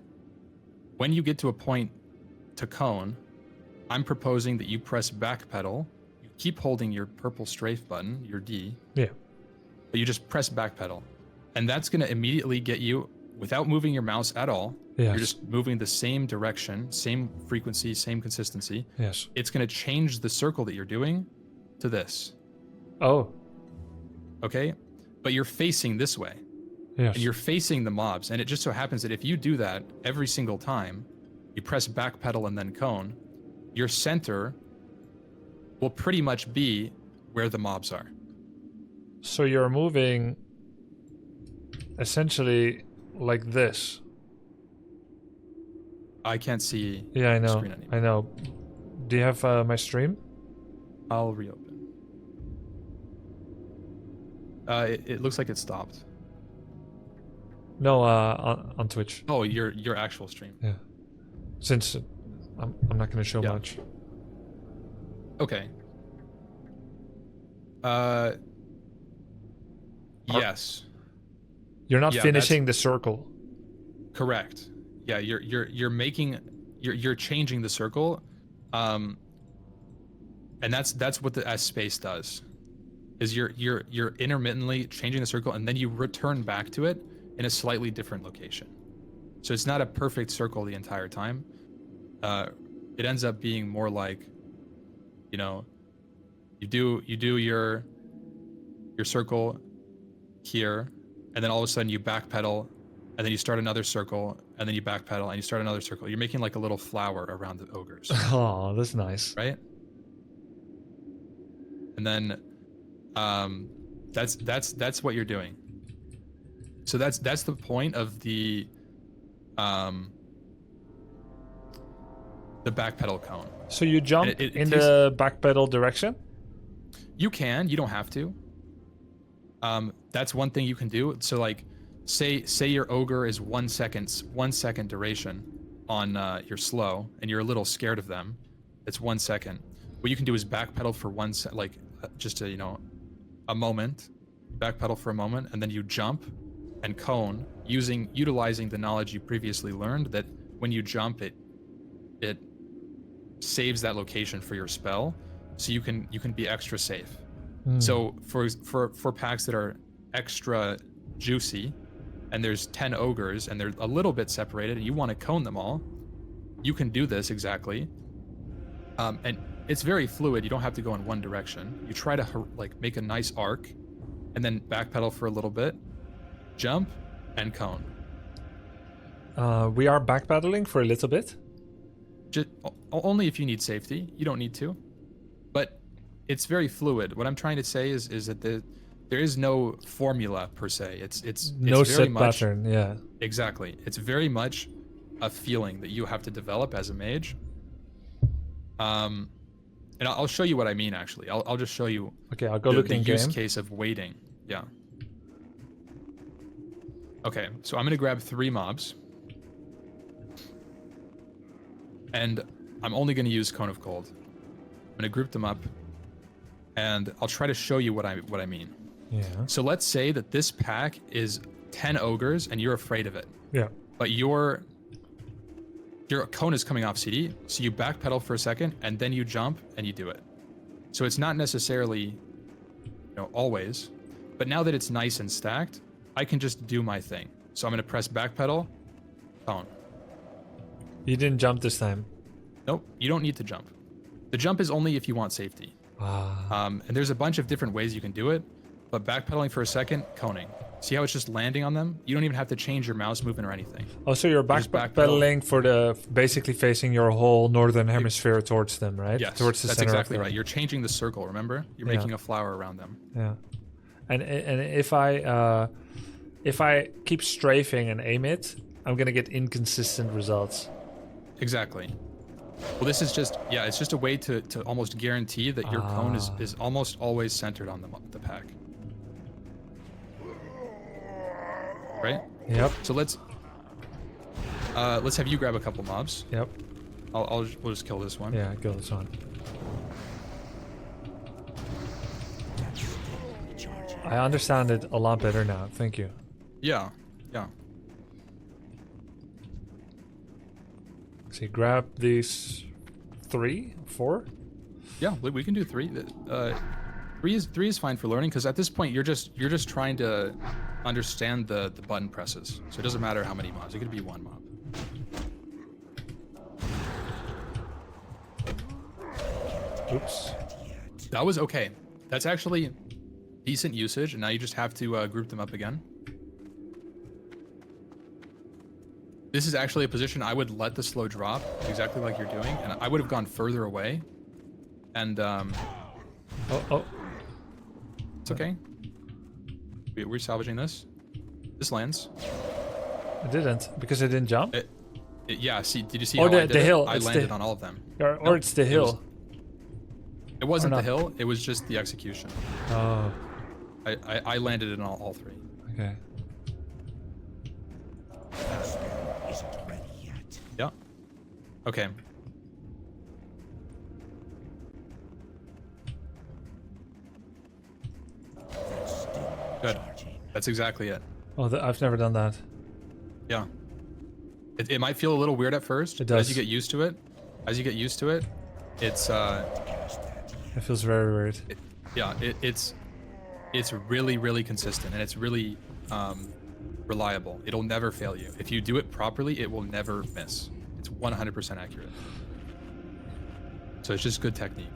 when you get to a point to cone, I'm proposing that you press backpedal. You keep holding your purple strafe button, your D, Yeah. but you just press backpedal. And that's going to immediately get you, without moving your mouse at all, Yes. you're just moving the same direction, same frequency, same consistency. Yes. It's going to change the circle that you're doing to this, Oh. okay? But you're facing this way, Yes. and you're facing the mobs. And it just so happens that if you do that every single time, you press backpedal and then cone, your center will pretty much be where the mobs are. So you're moving essentially like this. I can't see Yeah, I the know. screen anymore. I know. Do you have my stream? I'll reopen. It looks like it stopped. No, on Twitch. Oh, your actual stream. Yeah. Since I'm not going to show Yeah. much. Okay. Yes, You're not Yeah, finishing the circle. correct. Yeah, you're making you're changing the circle, and that's what the S space does. Is you're intermittently changing the circle and then you return back to it in a slightly different location. So it's not a perfect circle the entire time. It ends up being more like, you do your circle here, and then all of a sudden you backpedal, and then you start another circle, and then you backpedal, and you start another circle. You're making like a little flower around the ogres, Oh, that's nice. right? And then that's what you're doing. So that's the point of the backpedal cone. So you jump it in takes- the backpedal direction? You don't have to. That's one thing you can do. So like, say your ogre is 1 second duration on your slow, and you're a little scared of them, It's 1 second. What you can do is backpedal for just a moment, backpedal for a moment, and then you jump and cone utilizing the knowledge you previously learned that when you jump, it saves that location for your spell, so you can be extra safe. So for packs that are extra juicy, and there's 10 ogres and they're a little bit separated, and you want to cone them all, you can do this exactly. And it's very fluid. You don't have to go in one direction. You try to make a nice arc, and then backpedal for a little bit, jump, and cone. We are backpedaling for a little bit. Just only if you need safety. You don't need to, but it's very fluid. What I'm trying to say is that there is no formula per se. It's No very set much, pattern. Yeah. exactly. It's very much a feeling that you have to develop as a mage. And I'll show you what I mean. Actually, I'll just show you. Okay, I'll go the, look the in use game. case of waiting. Yeah. Okay, so I'm gonna grab 3 mobs, and I'm only gonna use Cone of Cold. I'm gonna group them up, and I'll try to show you what I mean. Yeah. So let's say that this pack is 10 ogres, and you're afraid of it, Yeah. but your cone is coming off CD, so you backpedal for a second, and then you jump and you do it. So it's not necessarily, always, but now that it's nice and stacked, I can just do my thing. So I'm gonna press backpedal, cone. You didn't jump this time. Nope, you don't need to jump. The jump is only if you want safety. And there's a bunch of different ways you can do it, but backpedaling for a second, coning. See how it's just landing on them? You don't even have to change your mouse movement or anything. Oh, so you're just backpedaling for basically facing your whole northern hemisphere towards them, right? Yes, Towards the that's center exactly of the... right. You're changing the circle, remember? You're Yeah. making a flower around them. Yeah. And if I keep strafing and aim it, I'm gonna get inconsistent results. Exactly. Well, this is just, it's just a way to almost guarantee that your cone is almost always centered on the pack. Right? Yep. So let's have you grab a couple mobs. Yep. We'll just kill this one. Yeah, kill this one. I understand it a lot better now. Thank you. Yeah. So you grab these 3, 4. Yeah, we can do 3. 3 is fine for learning, because at this point you're just trying to understand the button presses. So it doesn't matter how many mobs. It could be 1 mob. Oops. That was okay. That's actually decent usage, and now you just have to group them up again. This is actually a position I would let the slow drop, exactly like you're doing, and I would have gone further away. And Oh. it's okay. We're salvaging this. This lands. I didn't, because I didn't jump. Yeah. See, did you see Oh, how I the did it? hill. I It's landed on all of them. Or No, it's the hill. It wasn't Or the not. hill. It was just the execution. Oh, I landed in all 3. okay. That spell isn't ready yet. Yeah. Okay. That's still Good. charging. That's exactly it. Oh, I've never done that. Yeah. It might feel a little weird at first, It but as does. you get used to it, it's Cast that yet. It feels very weird. it's really, really consistent, and it's really reliable. It'll never fail you. If you do it properly, it will never miss. It's 100% accurate. So it's just good technique.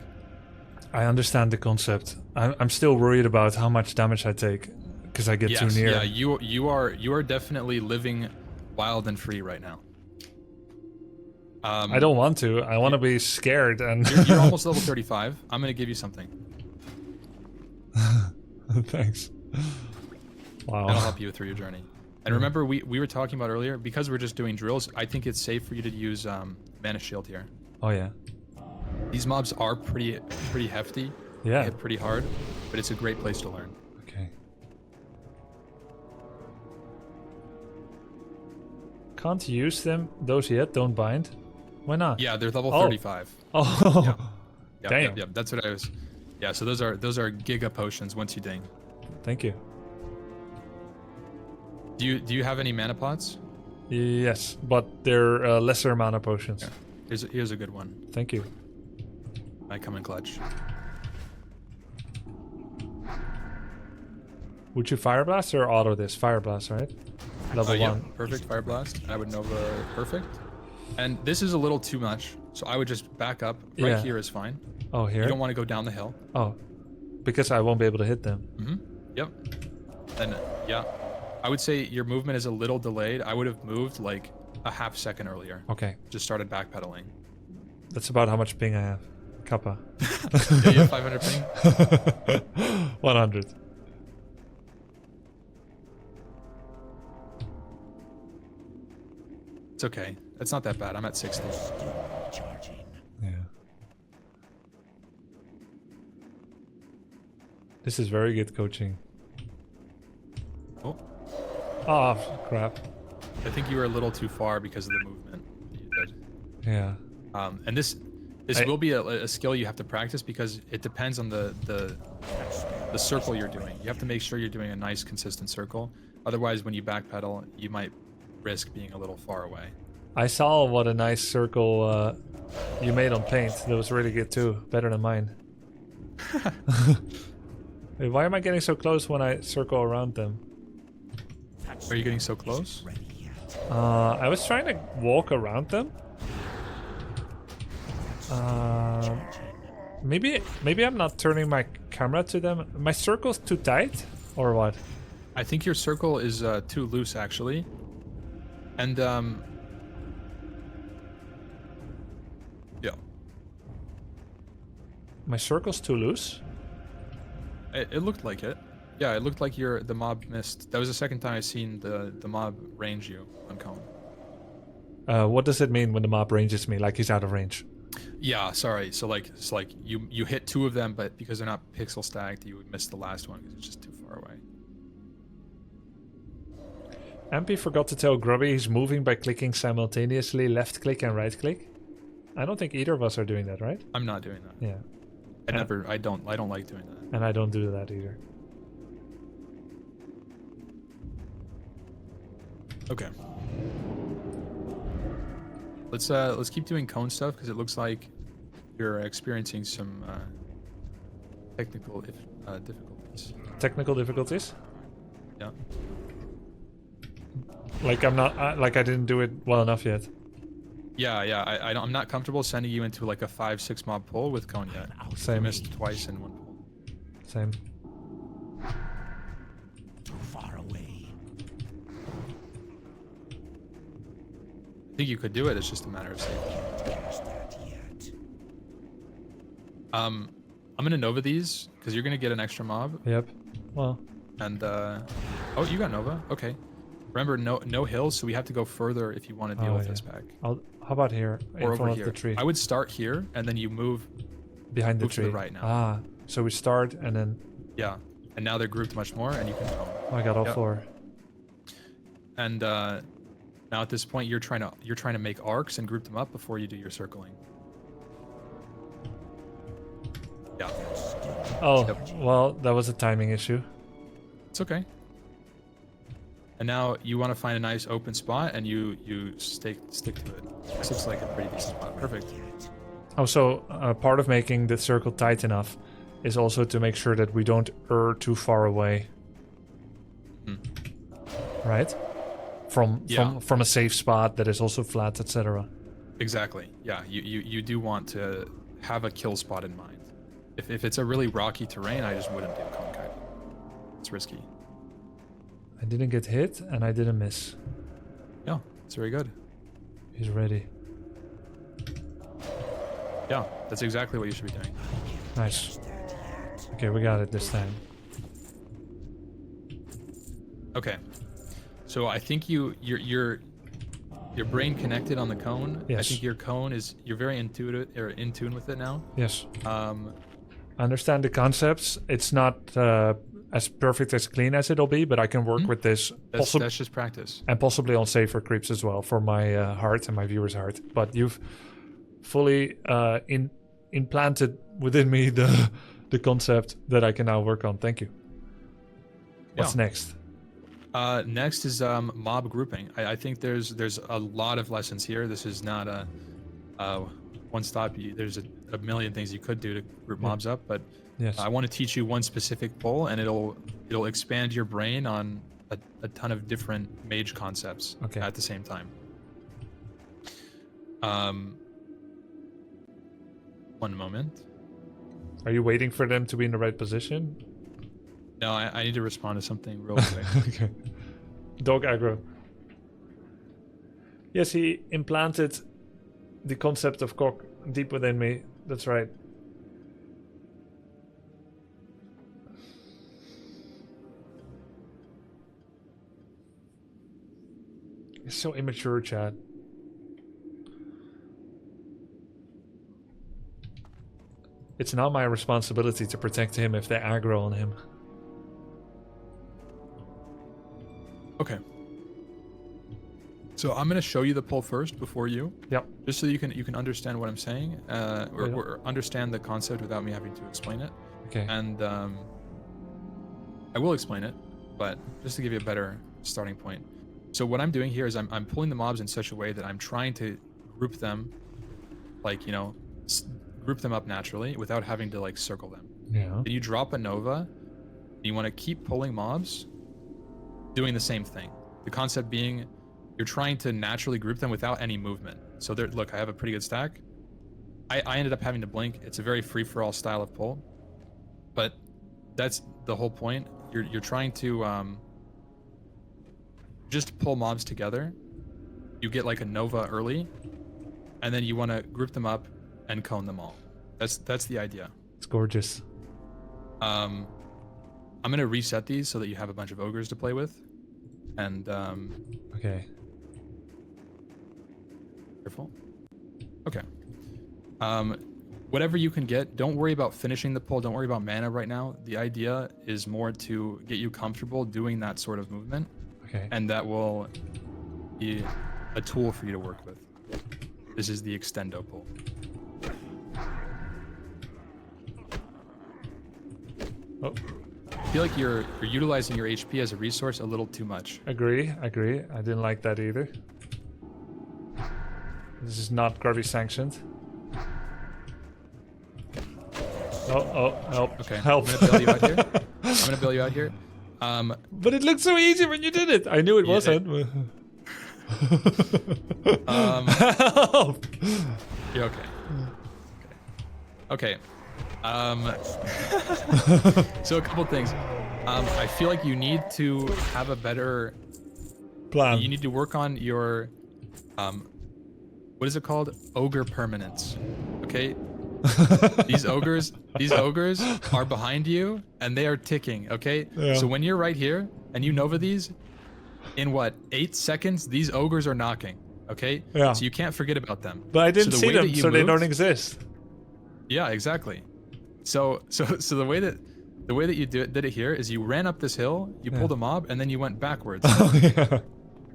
I understand the concept. I'm still worried about how much damage I take because I get too near. Yeah, you are definitely living wild and free right now. I don't want to. I want to be scared and. You're almost level 35. I'm gonna give you something. Thanks. Wow. That'll help you through your journey. And remember, we were talking about earlier, because we're just doing drills, I think it's safe for you to use Mana Shield here. Oh yeah. These mobs are pretty hefty. Yeah. They hit pretty hard, but it's a great place to learn. Okay. Can't use them. Those yet. Don't bind. Why not? Yeah, they're level Oh. 35. Oh, Yep, damn. Yep, that's what I was. Yeah, so those are giga potions once you ding. Thank you. Do you have any mana pots? Yes, but they're lesser mana potions. Yeah. Here's a good one. Thank you. I come in clutch. Would you Fire Blast or auto this? Fire Blast, right? Level Yeah, 1. perfect fire blast. I would Nova perfect. And this is a little too much, so I would just back up. Right Yeah. here is fine. Oh, here? You don't want to go down the hill. Oh, because I won't be able to hit them. Yep. And yeah, I would say your movement is a little delayed. I would have moved like a half second earlier. Okay, Just started backpedaling. that's about how much ping I have. Kappa. Yeah, you have 500 ping. 100. It's okay. It's not that bad. I'm at 60. Still charging. Yeah. This is very good coaching. Oh, Oh, crap. I think you were a little too far because of the movement that you did. Yeah. And this will be a skill you have to practice because it depends on the circle you're doing. You have to make sure you're doing a nice consistent circle. Otherwise, when you backpedal, you might risk being a little far away. I saw what a nice circle you made on paint. That was really good too. Better than mine. Wait, why am I getting so close when I circle around them? Are you getting so close? Ready yet? I was trying to walk around them. Maybe I'm not turning my camera to them. My circle's too tight, or what? I think your circle is too loose, actually. And yeah, My circle's too loose. it looked like it. Yeah, it looked like the mob missed. That was the second time I seen the mob range you on cone. What does it mean when the mob ranges me? Like he's out of range? Yeah, sorry. So like it's like you hit two of them, but because they're not pixel stacked, you would miss the last one because it's just too far away. Ahmpy forgot to tell Grubby he's moving by clicking simultaneously left click and right click. I don't think either of us are doing that, right? I'm not doing that. Yeah. I don't like doing that. And I don't do that either. Okay. Let's keep doing cone stuff because it looks like you're experiencing some technical difficulties. Technical difficulties? Yeah. Like I'm not, like I didn't do it well enough yet. Yeah. I'm not comfortable sending you into like a 5-6 mob pull with cone yet. You Same. missed twice in one pull. Same. Too far away. I think you could do it. It's just a matter of safety. Cast that yet. I'm gonna Nova these because you're gonna get an extra mob. Yep. Well, And oh, you got Nova. Okay. Remember, no hills, so we have to go further if you want to deal with this back. how about here in Or over front here. of the tree? I would start here and then you move. Behind the move to tree. the right now. Ah, so we start and then Yeah. And now they're grouped much more, and you can cone. I got all Yep. 4. And now at this point, you're trying to make arcs and group them up before you do your circling. Yeah, Oh, Yep. well, that was a timing issue. it's okay. And now you want to find a nice open spot, and you stick to it. This looks like a pretty decent spot. Perfect. Oh, so part of making the circle tight enough is also to make sure that we don't err too far away. Right? From a safe spot that is also flat, etc. Exactly. Yeah, you do want to have a kill spot in mind. If it's a really rocky terrain, I just wouldn't do cone kiting. It's risky. I didn't get hit and I didn't miss. Yeah, it's very good. He's ready. Yeah, that's exactly what you should be doing. Nice. Okay, we got it this time. Okay, so I think your brain connected on the cone. Yes. I think your cone you're very intuitive or in tune with it now. Yes. I understand the concepts. It's not as perfect as clean as it'll be, but I can work with this. That's just practice. And possibly on safer creeps as well for my heart and my viewers' heart. But fully implanted within me the concept that I can now work on. Thank you. What's next? Next is mob grouping. I think there's a lot of lessons here. This is not a one stop. There's a million things you could do to group mobs up, but Yes. I want to teach you one specific pull, and it'll expand your brain on a ton of different mage concepts at the same time. One moment. Are you waiting for them to be in the right position? No, I need to respond to something real quick. Okay. Dog aggro. Yes, he implanted the concept of cock deep within me. That's right. It's so immature, Chad. It's now my responsibility to protect him if they aggro on him. Okay. So I'm gonna show you the pull first before you. Yep. Just so you can understand what I'm saying, or understand the concept without me having to explain it. Okay. And I will explain it, but just to give you a better starting point. So what I'm doing here is I'm pulling the mobs in such a way that I'm trying to group them, like, group them up naturally without having to like circle them. Yeah. Then you drop a Nova, and you want to keep pulling mobs, doing the same thing. The concept being, you're trying to naturally group them without any movement. So there, look, I have a pretty good stack. I ended up having to blink. It's a very free-for-all style of pull, but that's the whole point. You're trying to just pull mobs together. You get like a Nova early, and then you want to group them up and cone them all. That's the idea. It's gorgeous. I'm gonna reset these so that you have a bunch of ogres to play with, and Okay. Careful. Okay. Whatever you can get, don't worry about finishing the pull. Don't worry about mana right now. The idea is more to get you comfortable doing that sort of movement, Okay. and that will be a tool for you to work with. This is the extendo pull. Oh, I feel like you're utilizing your HP as a resource a little too much. agree. I didn't like that either. This is not Grubby sanctioned. Oh, help. Okay. Help. I'm gonna bail you out here. I'm gonna bail you out here. But it looked so easy when you did it. I knew it Yeah, wasn't. Help! You're okay. Okay. So a couple things. I feel like you need to have a better Plan. You need to work on your what is it called? Ogre permanence. Okay? These ogres are behind you and they are ticking, okay? Yeah. So when you're right here and you Nova these, in what, 8 seconds, these ogres are knocking, okay? Yeah. So you can't forget about them. But I didn't So the see way them, that you so they moved- don't exist. Yeah, exactly. So the way that you did it here is you ran up this hill, you pulled a mob, and then you went backwards. Yeah.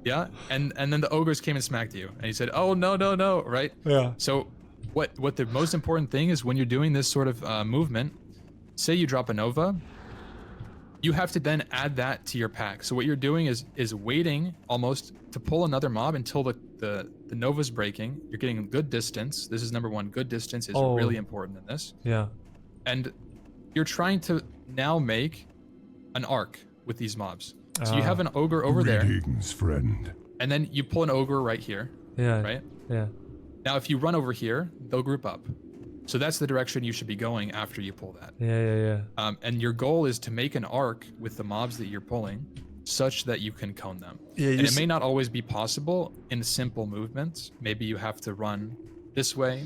Yeah, and then the ogres came and smacked you, and you said, "Oh no," right? Yeah. So what the most important thing is when you're doing this sort of movement, say you drop a Nova, you have to then add that to your pack. So what you're doing is waiting almost to pull another mob until the Nova's breaking. You're getting good distance. This is number one. Good distance is really important in this. Yeah. And you're trying to now make an arc with these mobs. So you have an ogre over there, Greetings, friend. and then you pull an ogre right here, Yeah. right? Yeah. Now, if you run over here, they'll group up. So that's the direction you should be going after you pull that. Yeah. And your goal is to make an arc with the mobs that you're pulling such that you can cone them. Yeah, And it may not always be possible in simple movements. Maybe you have to run this way,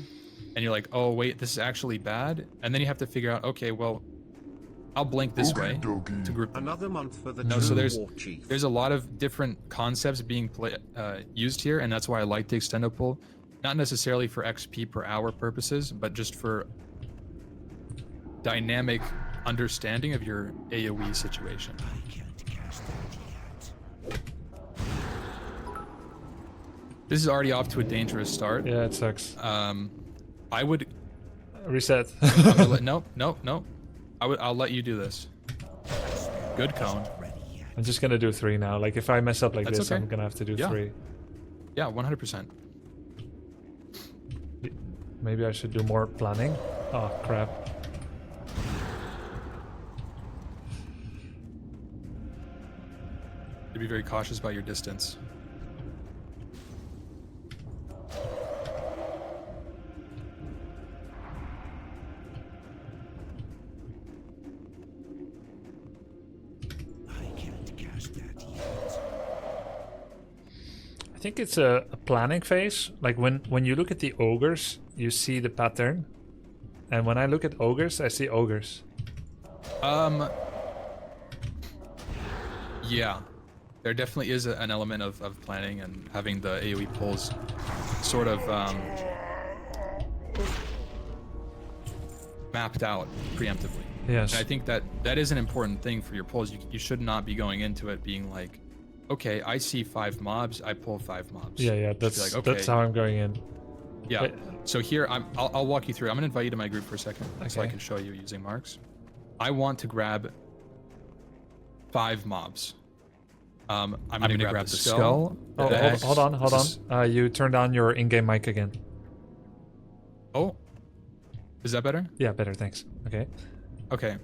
and you're like, oh, wait, this is actually bad. And then you have to figure out, okay, well, I'll blink this way to group them. Another month for the No, so true war chief. there's a lot of different concepts being used here, and that's why I like the extendo pull. Not necessarily for XP per hour purposes, but just for dynamic understanding of your AoE situation. I can't cast that yet. This is already off to a dangerous start. Yeah, it sucks. I would. Reset. I'm gonna no. I'll let you do this. Good cone. I'm just gonna do 3 now. Like if I mess up like That's this, okay. I'm gonna have to do Yeah. 3. Yeah, 100%. Maybe I should do more planning. Oh crap. To be very cautious about your distance. I can't cast that yet. I think it's a planning phase. Like when you look at the ogres, you see the pattern. And when I look at ogres, I see ogres. Yeah. There definitely is an element of planning and having the AoE pulls sort of mapped out preemptively. Yes. And I think that is an important thing for your pulls. You should not be going into it being like, okay, I see 5 mobs, I pull 5 mobs. Yeah, You should be that's like, okay, that's how I'm going in. yeah. But- So here I'll walk you through. I'm gonna invite you to my group for a second so I Okay. can show you using marks. I want to grab 5 mobs. I'm gonna grab the skull. Oh, the axe. hold on. This is- You turned on your in-game mic again. Oh, is that better? Yeah, better. Thanks. Okay. Okay.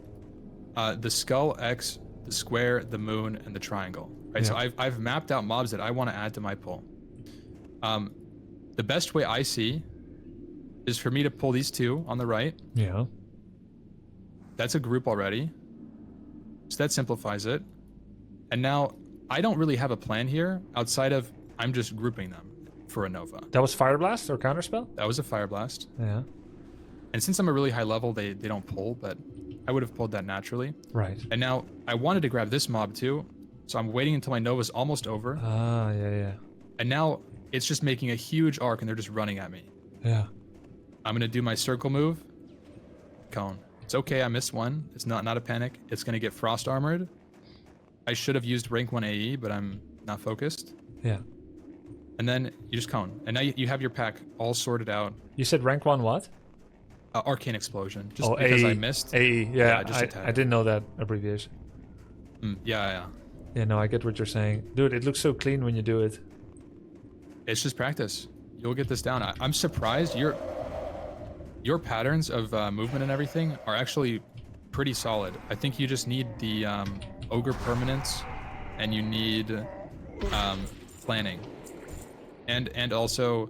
The skull, X, the square, the moon, and the triangle. Right. So Yeah. I've mapped out mobs that I want to add to my pull. The best way I see is for me to pull these 2 on the right. Yeah. That's a group already. So that simplifies it. And now I don't really have a plan here outside of I'm just grouping them for a Nova. That was Fire Blast or Counterspell? That was a Fire Blast. Yeah. And since I'm a really high level, they don't pull, but I would have pulled that naturally. Right. And now I wanted to grab this mob too. So I'm waiting until my Nova's almost over. Ah, yeah. And now it's just making a huge arc and they're just running at me. Yeah. I'm going to do my circle move. Cone. It's okay, I missed one. It's not a panic. It's going to get frost armored. I should have used rank 1 AE, but I'm not focused. Yeah. And then you just cone. And now you have your pack all sorted out. You said rank 1 what? Arcane Explosion. Just Oh, because AE. I missed. AE. Yeah, just a tad. I didn't know that abbreviation. Yeah. Yeah, no, I get what you're saying. Dude, it looks so clean when you do it. It's just practice. You'll get this down. I'm surprised your patterns of movement and everything are actually pretty solid. I think you just need the ogre permanence, and you need planning, and also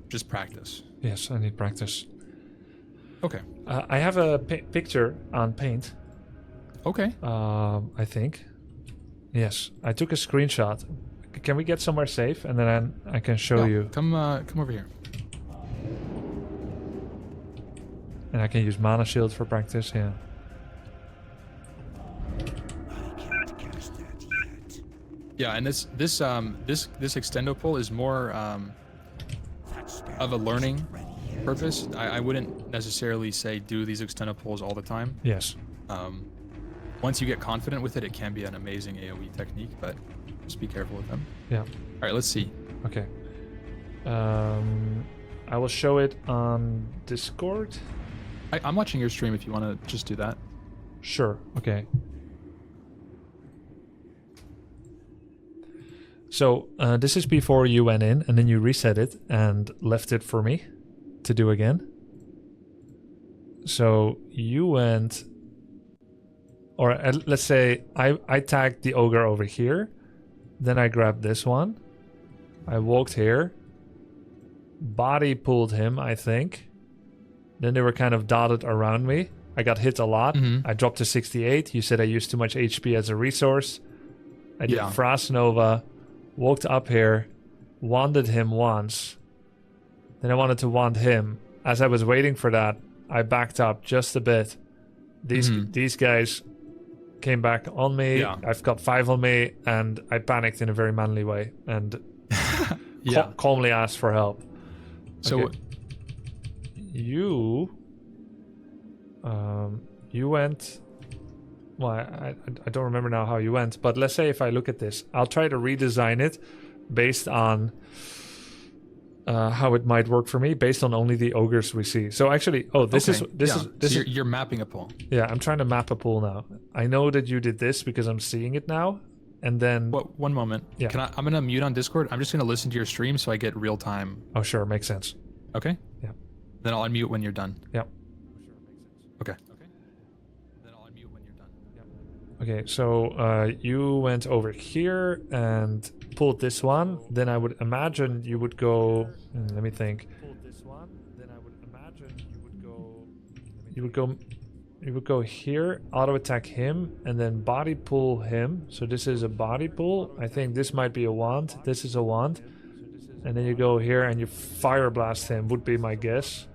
just practice. Yes, I need practice. Okay. I have a picture on Paint. Okay. I think. Yes, I took a screenshot. Can we get somewhere safe, and then I can show you, Come over here. and I can use Mana Shield for practice. Yeah. I can't cast that yet. Yeah, and this extendo pull is more That spell of a learning isn't ready yet. purpose. I wouldn't necessarily say do these extendo pulls all the time. Yes. Once you get confident with it, it can be an amazing AoE technique, but just be careful with them. Yeah. All right, let's see. Okay. I will show it on Discord. I'm watching your stream if you want to just do that. Sure. Okay. So this is before you went in, and then you reset it and left it for me to do again. So you went, or let's say I tagged the ogre over here. Then I grabbed this one. I walked here. Body pulled him, I think. Then they were kind of dotted around me. I got hit a lot. Mhm. I dropped to 68. You said I used too much HP as a resource. I did Yeah. Frost Nova. Walked up here. Wanded him once. Then I wanted to wand him. As I was waiting for that, I backed up just a bit. These guys came back on me. Yeah. I've got 5 on me, and I panicked in a very manly way and Yeah. calmly asked for help. So Okay. You went. Well, I don't remember now how you went, but let's say if I look at this, I'll try to redesign it based on how it might work for me based on only the ogres we see. So actually, this Okay, is so you're mapping a pool. yeah. I'm trying to map a pool now. I know that you did this because I'm seeing it now, and then What? One moment. Yeah. I'm gonna mute on Discord. I'm just gonna listen to your stream so I get real time. oh sure, makes sense. Okay. Yeah. Then I'll unmute when you're done. Yeah. Okay. Okay. Then I'll unmute when you're done. Okay, so you went over here and pulled this one. Then I would imagine you would go. Let me think. You would go here, auto attack him, and then body pull him. So this is a body pull. I think this might be a wand. This is a wand. And then you go here and you fire blast him, would be my guess.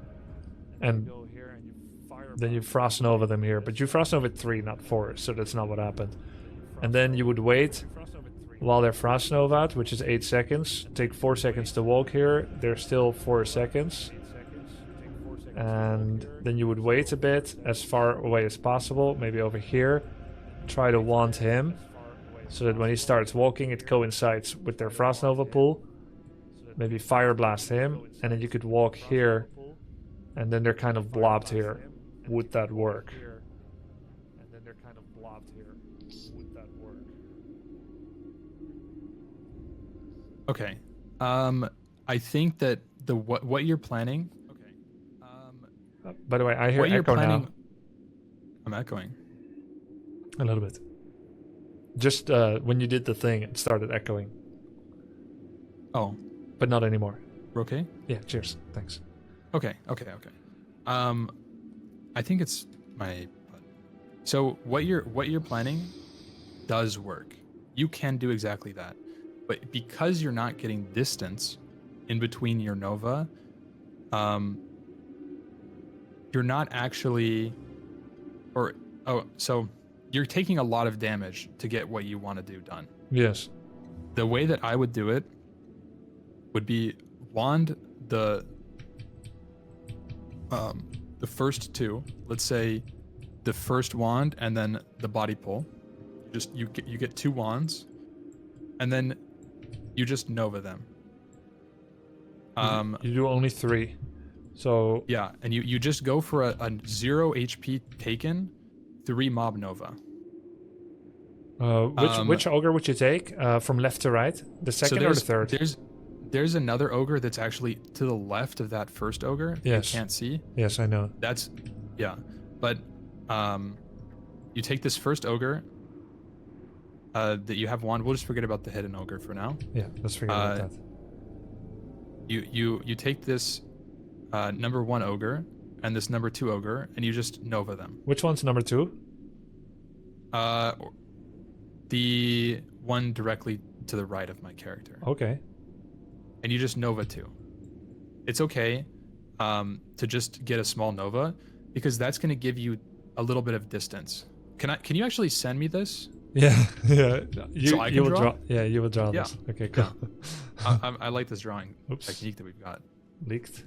And then you frost nova them here. But you frost nova 3, not 4, so that's not what happened. And then you would wait while they're frost nova, which is 8 seconds. Take 4 seconds to walk here. There's still 4 seconds. And then you would wait a bit, as far away as possible, maybe over here. Try to wand him, so that when he starts walking, it coincides with their Frost Nova pool. Maybe Fire Blast him, and then you could walk here, and then they're kind of blobbed here. Would that work? Okay. I think that what you're planning. By the way, I hear What you're echo planning. now. I'm echoing. A little bit. Just when you did the thing, it started echoing. Oh, But not anymore. we're okay. Yeah, cheers. Thanks. Okay. I think it's my. So what you're planning does work. You can do exactly that, but because you're not getting distance in between your nova, you're not actually, so you're taking a lot of damage to get what you want to do done. Yes. The way that I would do it would be wand the first two. Let's say the first wand and then the body pull. You get 2 wands, and then you just nova them. You do only 3. So Yeah, and you just go for a 0 HP taken, 3 mob nova. which ogre would you take from left to right? The second or the third? There's another ogre that's actually to the left of that first ogre that Yes. you can't see. Yes, I know. That's yeah. But you take this first ogre that you have wand. We'll just forget about the hidden ogre for now. Yeah, let's forget about that. You take this number 1 ogre and this number 2 ogre, and you just nova them. Which one's number 2? The one directly to the right of my character. Okay. And you just nova 2. It's okay to just get a small nova, because that's going to give you a little bit of distance. Can you actually send me this? Yeah, yeah. So I can will draw? Yeah, you will draw Yeah. this. Okay, cool. I like this drawing Oops. technique that we've got. Leaked.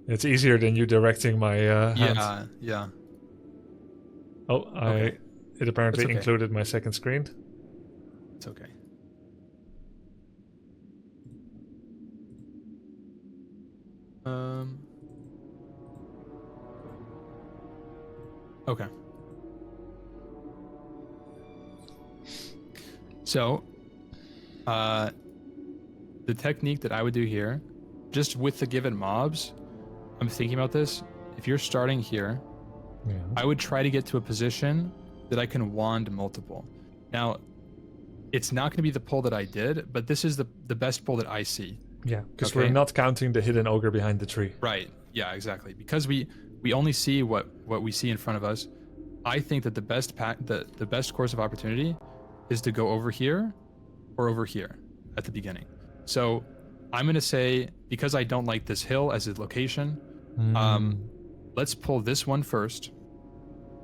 It's easier than you directing my hands. Yeah. Oh, Okay. It apparently It's okay. included my second screen. It's okay. Okay. So, the technique that I would do here, just with the given mobs, I'm thinking about this. If you're starting here, Yeah. I would try to get to a position that I can wand multiple. Now, it's not going to be the pull that I did, but this is the best pull that I see. Yeah, because Okay. we're not counting the hidden ogre behind the tree. Right. Yeah, exactly. Because we only see what we see in front of us. I think that the best course of opportunity is to go over here or over here at the beginning. So I'm going to say, because I don't like this hill as a location, let's pull this one first,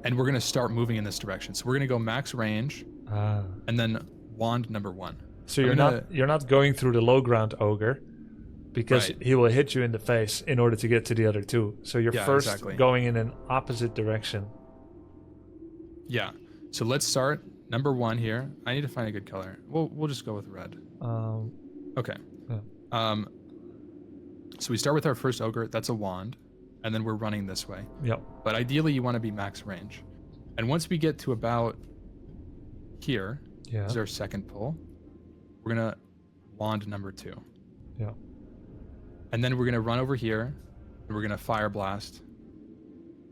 and we're going to start moving in this direction. So we're going to go max range, and then wand number 1. So I'm you're not going through the low ground ogre, because Right. he will hit you in the face in order to get to the other 2. So you're Yeah, first exactly. going in an opposite direction. Yeah. So let's start number 1 here. I need to find a good color. We'll just go with red. Okay. Yeah. So we start with our first ogre. That's a wand, and then we're running this way. Yep. But ideally, you want to be max range. And once we get to about here, Yeah. is our second pull. We're gonna wand number 2. Yeah. And then we're gonna run over here, and we're gonna fire blast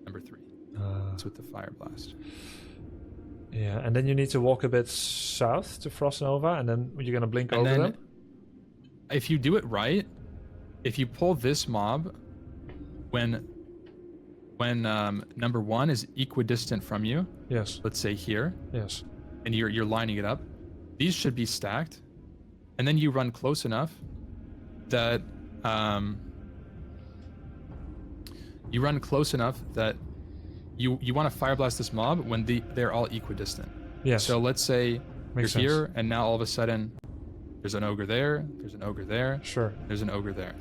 number 3. That's with the fire blast. Yeah, and then you need to walk a bit south to Frost Nova, and then you're gonna blink And over then, them. if you do it right, if you pull this mob when number 1 is equidistant from you, Yes. let's say here, Yes. and you're lining it up, these should be stacked, and then you run close enough that you want to fire blast this mob when they're all equidistant. Yes. So let's say Makes you're sense. here, and now all of a sudden there's an ogre there, there's an ogre there, Sure. there's an ogre there.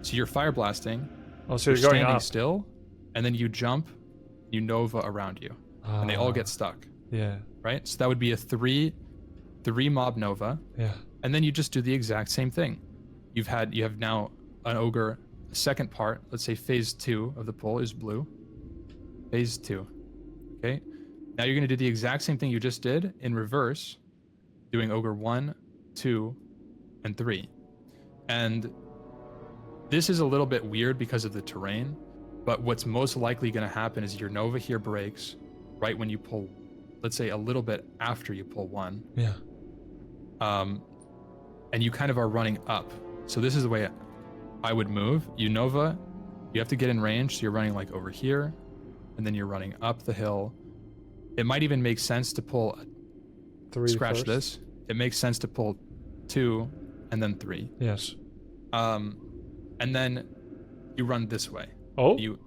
So you're fire blasting, Oh, so you're you're going standing up. still, and then you jump, you nova around you, and they all get stuck, Yeah. right? So that would be a three mob nova, Yeah. and then you just do the exact same thing. You have now an ogre. Second part, let's say phase 2 of the pull is blue. Phase 2. Okay. Now you're going to do the exact same thing you just did in reverse, doing ogre 1, 2, and 3. And this is a little bit weird because of the terrain, but what's most likely going to happen is your nova here breaks right when you pull, let's say a little bit after you pull 1. Yeah. And you kind of are running up. So this is the way I would move. You nova, you have to get in range, so you're running like over here, and then you're running up the hill. It might even make sense to pull, 3 scratch first. this. It makes sense to pull 2 and then 3. Yes. And then you run this way. Oh. You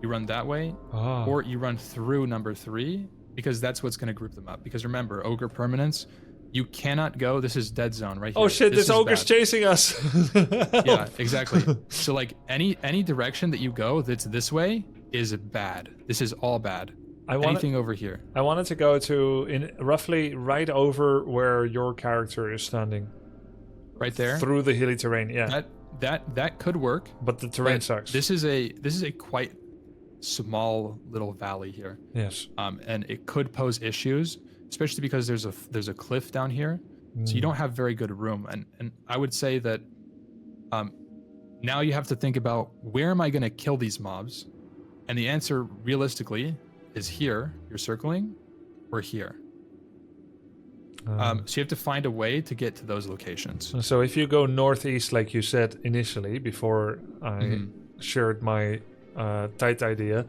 run that way, Ah. or you run through number 3, because that's what's going to group them up. Because remember, ogre permanence, you cannot go. This is dead zone right here. Oh shit! This is ogre's bad. chasing us. Yeah, exactly. So like any direction that you go that's this way is bad. This is all bad. Anything over here. I wanted to go to roughly right over where your character is standing. Right there. Through the hilly terrain. Yeah. That could work. But the terrain But sucks. This is a quite small little valley here. Yes. And it could pose issues, especially because there's a cliff down here. So you don't have very good room. And I would say that now you have to think about, where am I going to kill these mobs? And the answer realistically is here, you're circling, or here. So you have to find a way to get to those locations. So if you go northeast, like you said initially, before I shared my tight idea,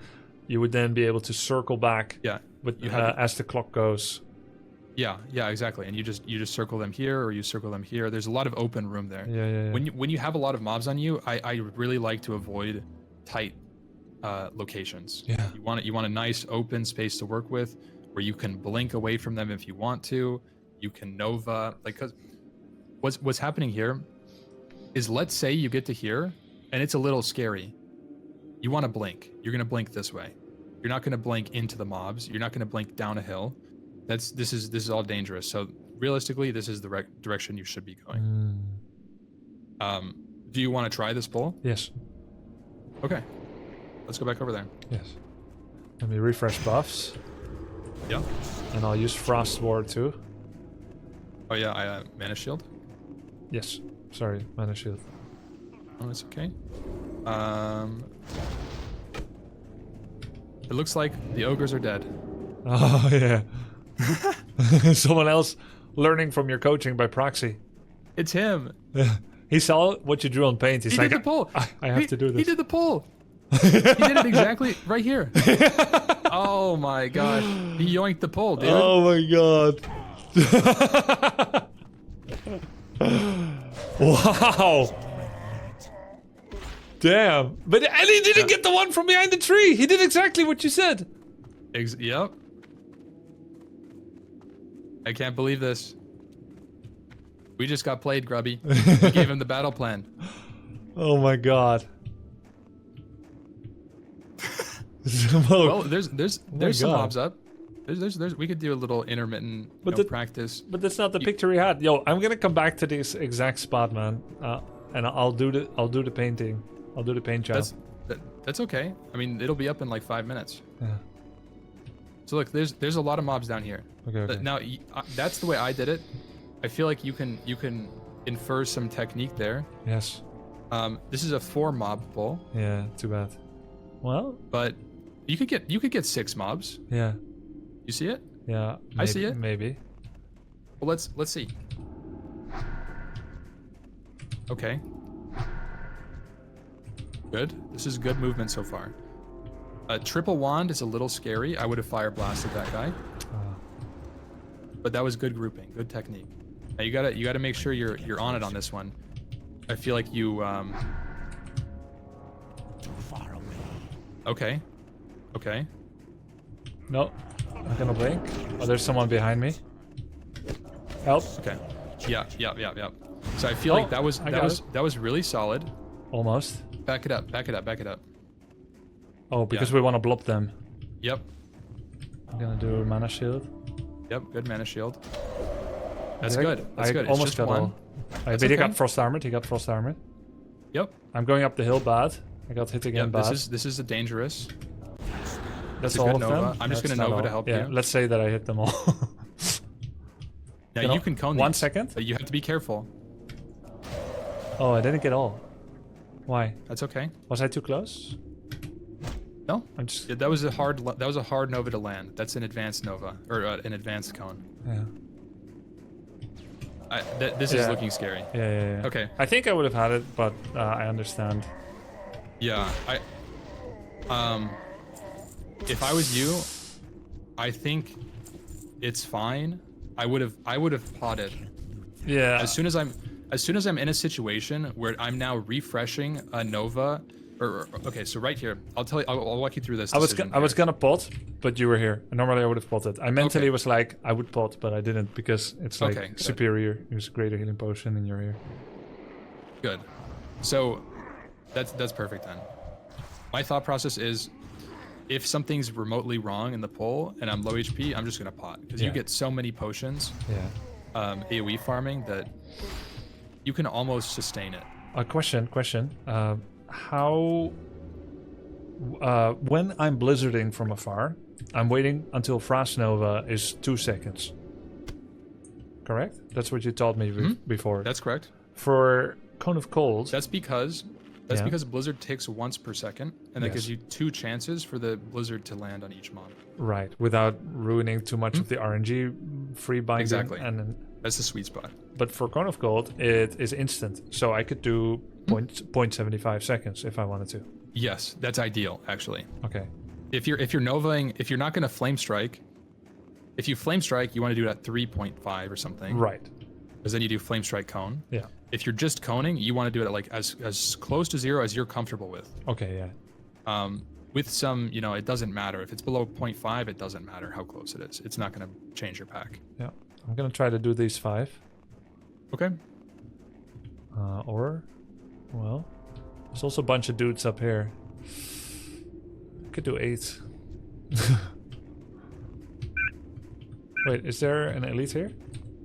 you would then be able to circle back. Yeah. With You have as the clock goes. Yeah, exactly. And you just circle them here, or you circle them here. There's a lot of open room there. Yeah. When you have a lot of mobs on you, I really like to avoid tight locations. Yeah. You want a nice open space to work with, where you can blink away from them if you want to. You can nova, like, cause what's happening here is, let's say you get to here and it's a little scary. You want to blink. You're gonna blink this way. You're not gonna blink into the mobs. You're not gonna blink down a hill. This is all dangerous. So realistically, this is the direction you should be going. Do you want to try this pull? Yes. Okay. Let's go back over there. Yes. Let me refresh buffs. Yeah. And I'll use Frost Ward too. Oh yeah, I mana shield. Yes. Sorry, mana shield. Oh, it's okay. It looks like the ogres are dead. Oh yeah. Someone else learning from your coaching by proxy. It's him. He saw what you drew on paint. He's He like, did the pull. I have to do this. He did the pull. He did it exactly right here. Oh my gosh. He yoinked the pull, dude. Oh my god. Wow. Damn. But and he didn't get the one from behind the tree. He did exactly what you said. Yep. I can't believe this. We just got played, Grubby. We gave him the battle plan. Oh my god. Well, there's some God. mobs up. We could do a little intermittent practice. But that's not the picture we had. Yo, I'm gonna come back to this exact spot, man, and I'll do the painting. I'll do the paint job. That's okay. I mean, it'll be up in like 5 minutes. Yeah. So look, there's a lot of mobs down here. Okay. Now that's the way I did it. I feel like you can infer some technique there. Yes. This is a 4 mob pull. Yeah. Too bad. Well. But you could get 6 mobs. Yeah. You see it? Yeah. Maybe, I see it. Maybe. Well, let's see. Okay. Good. This is good movement so far. Triple wand is a little scary. I would have fire blasted that guy. But that was good grouping, good technique. Now you gotta make sure you're on it on this one. I feel like you Too far away. Okay. Okay. No. I'm gonna blink. Oh, there's someone behind me. Help. Okay. Yeah. So I feel like that was really solid. Almost. Back it up. Back it up. Back it up. Oh, because we want to blob them. Yep. I'm gonna do a mana shield. Yep. Good mana shield. That's I good. That's good. It's Almost just got one. all. But okay. he got frost armored. He got frost armored. Yep. I'm going up the hill bad. I got hit again Yep. bad. This is a dangerous. That's a all good of Nova. them. I'm just That's gonna not Nova to all. help yeah, you. let's say that I hit them all. Now you can cone 1 these, second. but you have to be careful. Oh, I didn't get all. Why? That's okay. Was I too close? No. I'm just. Yeah, that was a hard Nova to land. That's an advanced Nova or an advanced cone. Yeah. This is looking scary. Yeah. Okay. I think I would have had it, but I understand. Yeah. If I was you, I think it's fine. I would have potted. Yeah. As soon as I'm in a situation where I'm now refreshing a Nova, okay, so right here, I'll walk you through this. I was gonna pot, but you were here. Normally I would have potted. I mentally Okay. was like I would pot, but I didn't because it's like Okay, good. superior. It was greater healing potion, and you're here. Good. So that's perfect then. My thought process is, if something's remotely wrong in the pull and I'm low HP, I'm just gonna pot because you Yeah. get so many potions, Yeah. AoE farming, that you can almost sustain it. A question. How? When I'm blizzarding from afar, I'm waiting until Frost Nova is 2 seconds. Correct? That's what you told me before. That's correct. For Cone of Cold. That's because Blizzard ticks once per second, and that Yes. gives you 2 chances for the Blizzard to land on each mob. Right, without ruining too much of the RNG free binding. Exactly. And then, That's the sweet spot. but for Cone of Cold, it is instant, so I could do 0.75 seconds if I wanted to. Yes, that's ideal actually. Okay. If you're novaing, if you're not going to flame strike, if you flame strike, you want to do it at 3.5 or something. Right. Because then you do flame strike cone. Yeah. If you're just coning, you want to do it at like as close to 0 as you're comfortable with. Okay. Yeah. With some, it doesn't matter. If it's below 0.5, it doesn't matter how close it is. It's not going to change your pack. Yeah. I'm gonna try to do these 5. Okay. Well, there's also a bunch of dudes up here. Could do 8. Wait, is there an elite here?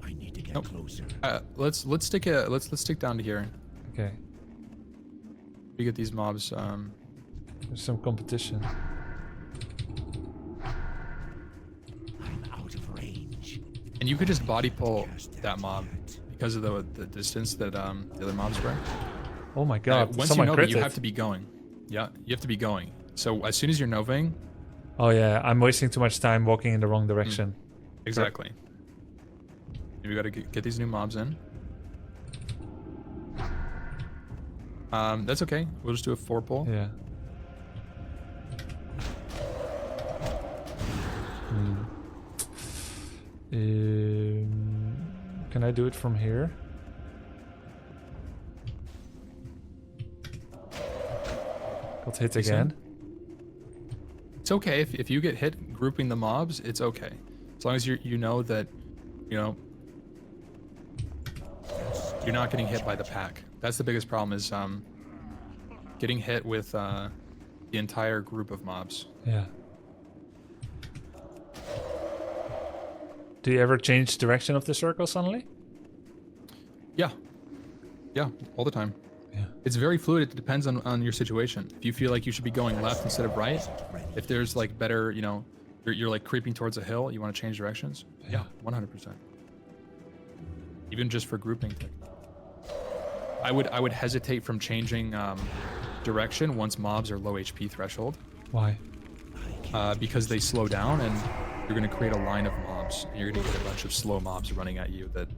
I need to get Nope. closer. Let's stick down to here. Okay. We get these mobs. There's some competition. I'm out of range. And you could just body pull that mob because of the distance that the other mobs were. Oh my god! Once Someone you Nova, crit you it. have to be going. Yeah, you have to be going. So as soon as you're Novaing, Oh yeah, I'm wasting too much time walking in the wrong direction. exactly. We gotta get these new mobs in. That's okay. We'll just do a 4 pull. Yeah. Can I do it from here? Got hit You see? again. It's okay if you get hit grouping the mobs. It's okay, as long as you know that, you're not getting hit by the pack. That's the biggest problem, is getting hit with the entire group of mobs. Yeah. Do you ever change direction of the circle suddenly? Yeah. Yeah, all the time. Yeah. It's very fluid. It depends on your situation. If you feel like you should be going left instead of right, if there's like better, you know, you're like creeping towards a hill, you want to change directions. Yeah, 100%. Even just for grouping technique. I would hesitate from changing direction once mobs are low HP threshold. Why? Because they slow down and you're going to create a line of mobs. And you're going to get a bunch of slow mobs running at you that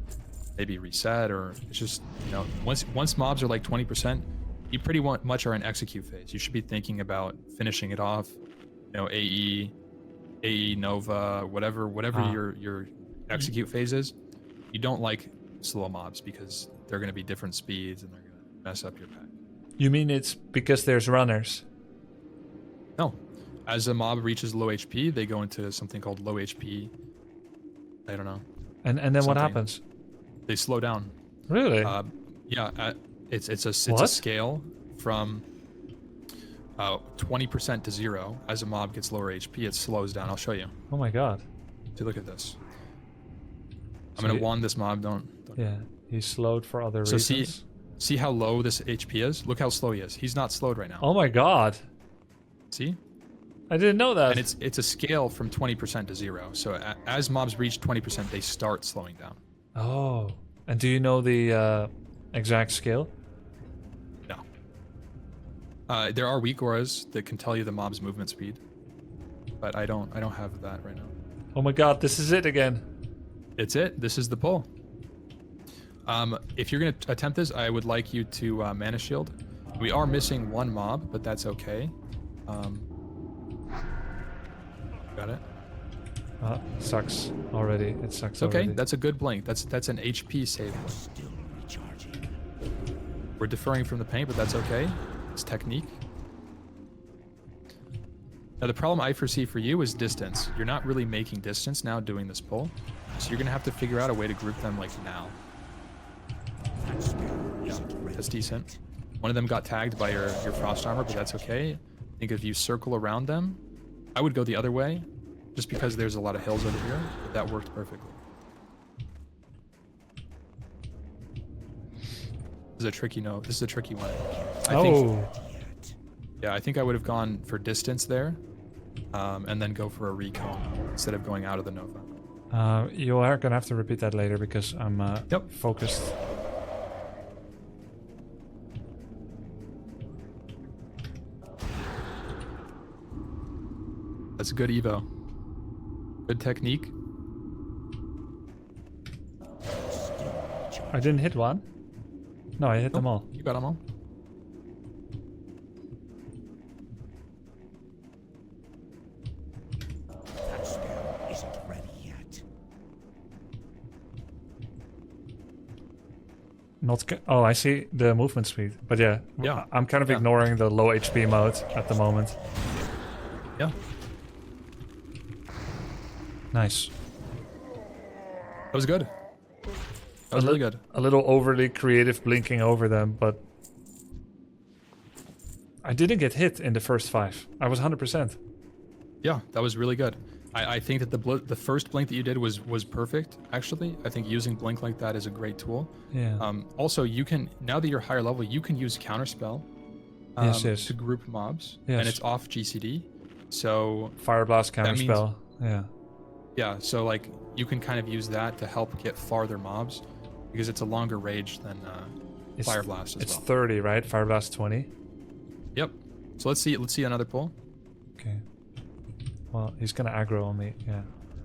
maybe reset, or it's just, you know, once mobs are like 20%, you pretty much are in execute phase. You should be thinking about finishing it off, you know, AE Nova, whatever your execute phase is. You don't like slow mobs because they're going to be different speeds and they're going to mess up your pack. You mean it's because there's runners? No. As a mob reaches low HP, they go into something called low HP. I don't know. And then what Something. happens? They slow down. Really? Yeah, it's a scale from 20% to 0. As a mob gets lower HP, it slows down. I'll show you. Oh my god. So look at this. I'm So gonna wand this mob. Don't. Yeah, he's slowed for other So reasons. see how low this HP is? Look how slow he is. He's not slowed right now. Oh my god. See? I didn't know that. And it's a scale from 20% to 0. So as mobs reach 20%, they start slowing down. Oh. And do you know the exact scale? No. There are weak auras that can tell you the mob's movement speed, but I don't have that right now. Oh my god, this is it again. It's it. This is the pull. If you're gonna attempt this, I would like you to mana shield. We are missing one mob, but that's okay. Got it. Sucks already. It sucks It's okay. already. That's a good blink. That's an HP save. Still recharging. We're deferring from the paint, but that's okay. It's technique. Now the problem I foresee for you is distance. You're not really making distance now doing this pull, so you're gonna have to figure out a way to group them like now. That spell isn't ready. That's decent. One of them got tagged by your frost armor, but that's okay. I think if you circle around them, I would go the other way, just because there's a lot of hills over here. But that worked perfectly. This is a tricky note. This is a tricky one. I think I would have gone for distance there, and then go for a recon instead of going out of the Nova. You are gonna have to repeat that later because I'm Yep. focused. That's a good Evo. Good technique. I didn't hit one. No, I hit them all. You got them all. That spell isn't ready yet. Oh, I see the movement speed. But yeah, Yeah. I'm kind of Yeah. ignoring the low HP mode at the moment. Yeah. Nice. That was good. That was really good. A little overly creative blinking over them, but I didn't get hit in the first 5. I was 100%. Yeah, that was really good. I think that the first blink that you did was perfect, actually. I think using blink like that is a great tool. Yeah. Also, you can, now that you're higher level, you can use counterspell Yes. to group mobs, Yes. and it's off GCD. So Fire blast that means- counterspell. Yeah. yeah, so like you can kind of use that to help get farther mobs because it's a longer range than Fire Blast as It's well. 30, right? Fire blast 20. Yep. So let's see another pull. Okay. Well, he's gonna aggro on me. Yeah.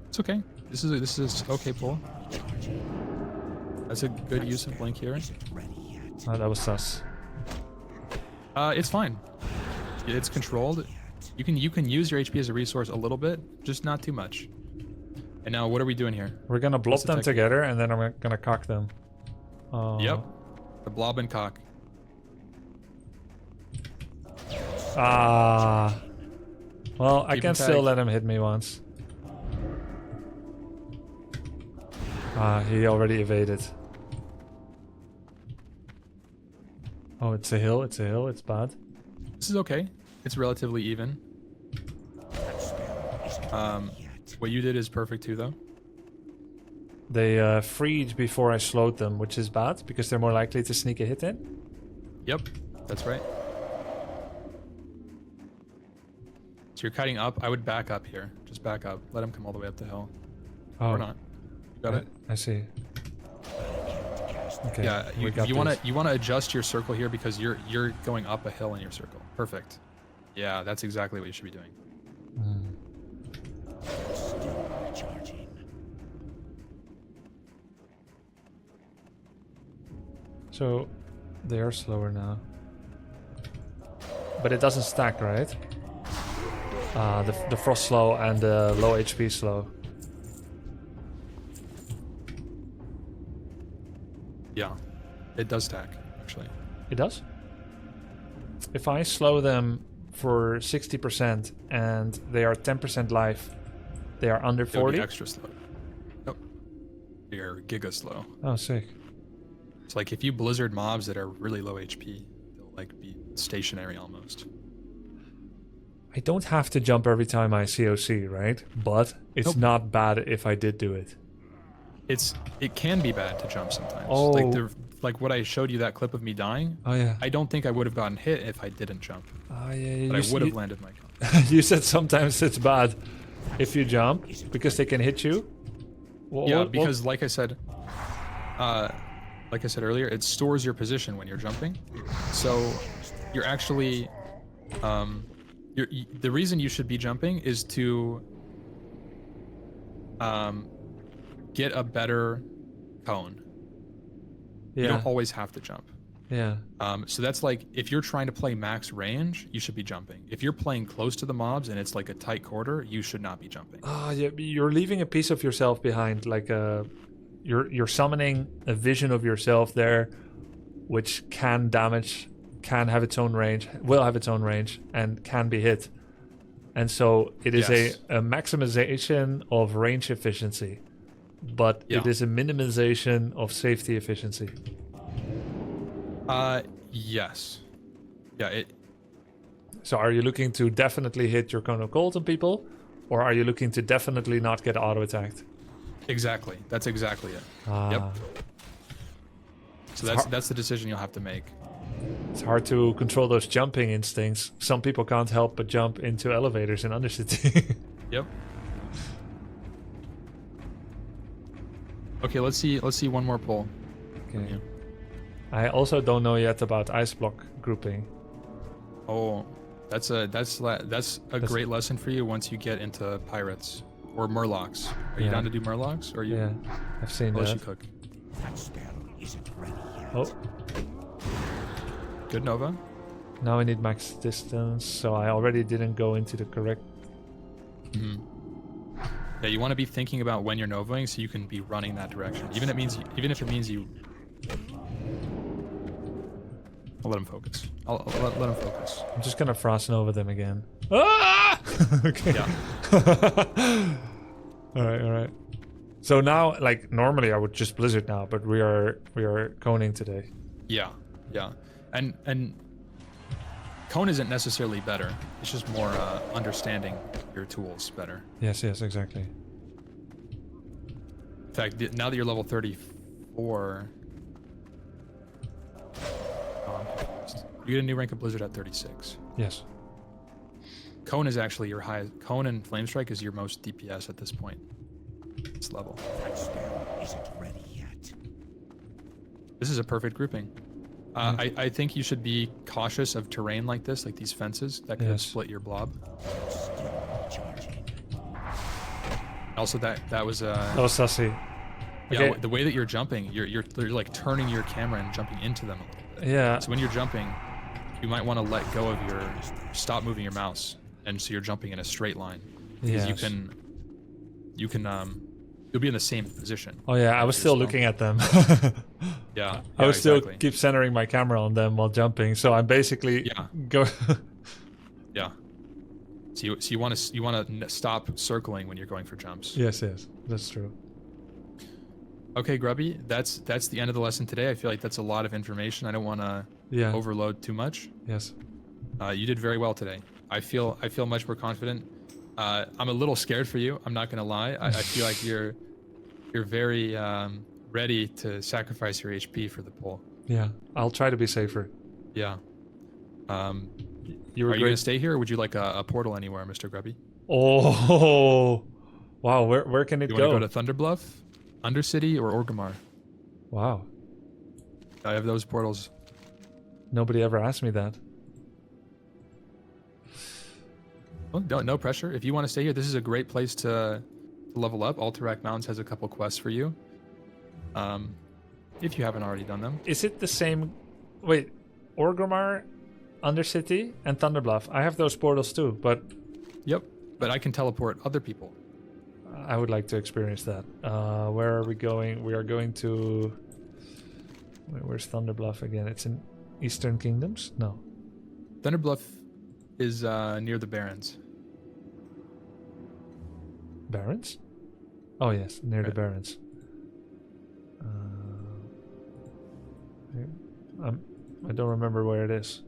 It's okay. This is okay pull. That's a good use of blink here. Isn't ready yet. Oh, that was sus. It's fine. It's controlled. You can use your HP as a resource a little bit, just not too much. And now what are we doing here? We're gonna blob What's the them technique? together, and then I'm gonna cock them. Yep. The blob and cock. Ah. Well, I Keep can him still tagged. let him hit me once. He already evaded. Oh, it's a hill. It's a hill. It's bad. This is okay. It's relatively even. That spell isn't ready yet. What you did is perfect too, though. They freed before I slowed them, which is bad because they're more likely to sneak a hit in. Yep, that's right. So you're kiting up. I would back up here. Just back up. Let him come all the way up the hill. Oh, Or not. You got it? I see. Okay. Yeah, we got you this. wanna adjust your circle here because you're going up a hill in your circle. Perfect. Yeah, that's exactly what you should be doing. Still recharging. So they are slower now. But it doesn't stack, right? The frost slow and the low HP slow. Yeah, it does stack actually. It does? If I slow them for 60% and they are 10% life, they are under It would 40? be extra slow. Nope. You're giga slow. Oh, sick. It's like if you blizzard mobs that are really low HP, they'll like be stationary almost. I don't have to jump every time I COC, right? But it's Nope. not bad if I did do it. It can be bad to jump sometimes. Oh. Like what I showed you, that clip of me dying. Oh, yeah. I don't think I would have gotten hit if I didn't jump, Oh, yeah, but I would have landed my gun. You said sometimes it's bad if you jump because they can hit you. Yeah, because like I said earlier, it stores your position when you're jumping. So you're actually, the reason you should be jumping is to get a better cone. You yeah, don't always have to jump. yeah, So that's like, if you're trying to play max range, you should be jumping. If you're playing close to the mobs and it's like a tight quarter, you should not be jumping. ah, yeah. You're leaving a piece of yourself behind, like you're summoning a vision of yourself there, which can damage, can have its own range, will have its own range, and can be hit. And so it is Yes. a maximization of range efficiency, but it Yeah. is a minimization of safety efficiency. Yes. Yeah, So are you looking to definitely hit your cone of gold on people, or are you looking to definitely not get auto attacked? exactly. That's exactly it. Yep. So that's the decision you'll have to make. It's hard to control those jumping instincts. Some people can't help but jump into elevators in Undercity. Yep. Okay, let's see one more poll. Okay. Yeah. I also don't know yet about ice block grouping. Oh, that's a great lesson for you once you get into pirates or murlocs. Are you Yeah. down to do murlocs? Or are you? Yeah, I've seen I'll let you that. cook. That spell isn't ready yet. Oh, Good Nova. now I need max distance, so I already didn't go into the correct... Hmm. Yeah, you want to be thinking about when you're novaing so you can be running that direction. Even if it means you. I'll let him focus. I'll let him focus. I'm just gonna frost nova them again. Ah! Okay. Yeah. Alright. So now, like, normally I would just blizzard now, but we are coning today. Yeah. And cone isn't necessarily better. It's just more understanding your tools better. Yes, exactly. In fact, now that you're level 34, I'm confused. You get a new rank of Blizzard at 36. Yes. Cone is actually your highest. Cone and Flame Strike is your most DPS at this point. This level. That spell isn't ready yet. This is a perfect grouping. I think you should be cautious of terrain like this, like these fences that could Yes. split your blob. Still recharging. Also, that was Oh, sassy. yeah. Okay. The way that you're jumping, you're like turning your camera and jumping into them a little bit. Yeah. So when you're jumping, you might want to let go of stop moving your mouse, and so you're jumping in a straight line. Because Yes. you can you'll be in the same position. Oh yeah, I was Your still spell. looking at them. Yeah, I would still exactly. keep centering my camera on them while jumping, so I'm basically Yeah. go. Yeah. So you want to stop circling when you're going for jumps. Yes, that's true. Okay, Grubby, that's the end of the lesson today. I feel like that's a lot of information. I don't want to Yeah. overload too much. Yes. You did very well today. I feel much more confident. I'm a little scared for you. I'm not gonna lie. I feel like you're you're very ready to sacrifice your HP for the pole. Yeah, I'll try to be safer. Yeah. You were Are you great. gonna stay here, or would you like a portal anywhere, Mr. Grubby? Oh, wow. Where can it You go? want to go to Thunder Bluff, Undercity, or Orgrimmar? Wow. I have those portals. Nobody ever asked me that. Well, no pressure. If you want to stay here, this is a great place to level up. Alterac Mountains has a couple quests for you. If you haven't already done them. Is it the same? Wait, Orgrimmar, Undercity, and Thunderbluff. I have those portals too, but Yep. But I can teleport other people. I would like to experience that. Where are we going? We are going to... Where's Thunderbluff again? It's in Eastern Kingdoms? No. Thunder Bluff is near the Barrens. Barrens? Oh yes, near the Right. Barrens. I don't remember where it is.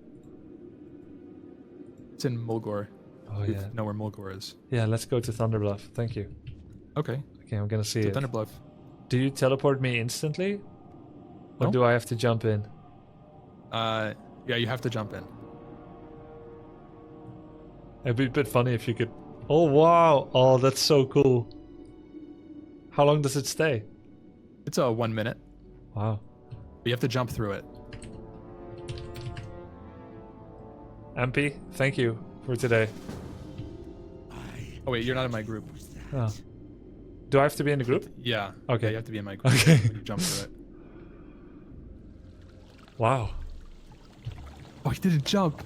It's in Mulgore. Oh You yeah. know where Mulgore is. Yeah, let's go to Thunderbluff. Thank you. Okay. Okay, I'm gonna see So it. Thunder Bluff. Do you teleport me instantly? Or No. do I have to jump in? Yeah, you have to jump in. It'd be a bit funny if you could... Oh wow! Oh, that's so cool. How long does it stay? It's a 1 minute. Wow. But you have to jump through it. Ahmpy, thank you for today. Oh wait, you're not in my group. Oh. Do I have to be in the group? Yeah. Okay. Yeah, you have to be in my group. Okay. When you jump through it. Wow. Oh, he didn't jump.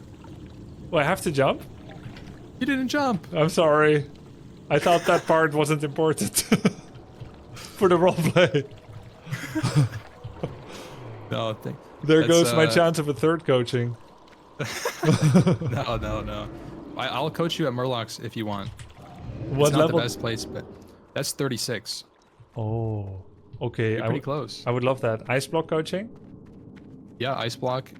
Well, I have to jump? He didn't jump. I'm sorry. I thought that part wasn't important for the roleplay. No, thank. There That's, goes my chance of a third coaching. No. I'll coach you at Murloc's if you want. What It's not level? the best place, but that's 36. Oh, okay. You're pretty close. I would love that. Ice block coaching? Yeah, ice block,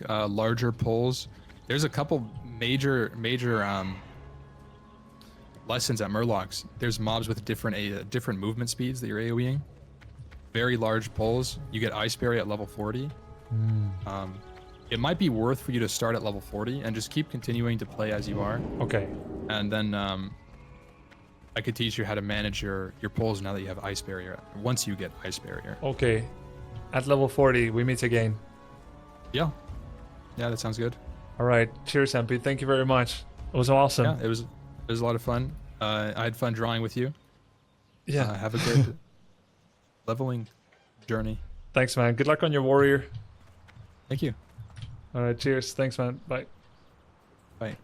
larger pulls. There's a couple major lessons at Murloc's. There's mobs with different movement speeds that you're AoEing. Very large pulls. You get Ice Berry at level 40. It might be worth for you to start at level 40 and just keep continuing to play as you are. Okay. And then I could teach you how to manage your pulls now that you have Ice Barrier. Once you get Ice Barrier. Okay. At level 40, we meet again. Yeah, that sounds good. All right. Cheers, MP. Thank you very much. It was awesome. Yeah, it was a lot of fun. I had fun drawing with you. Yeah. Have a good leveling journey. Thanks, man. Good luck on your warrior. Thank you. All right. Cheers. Thanks, man. Bye. Bye.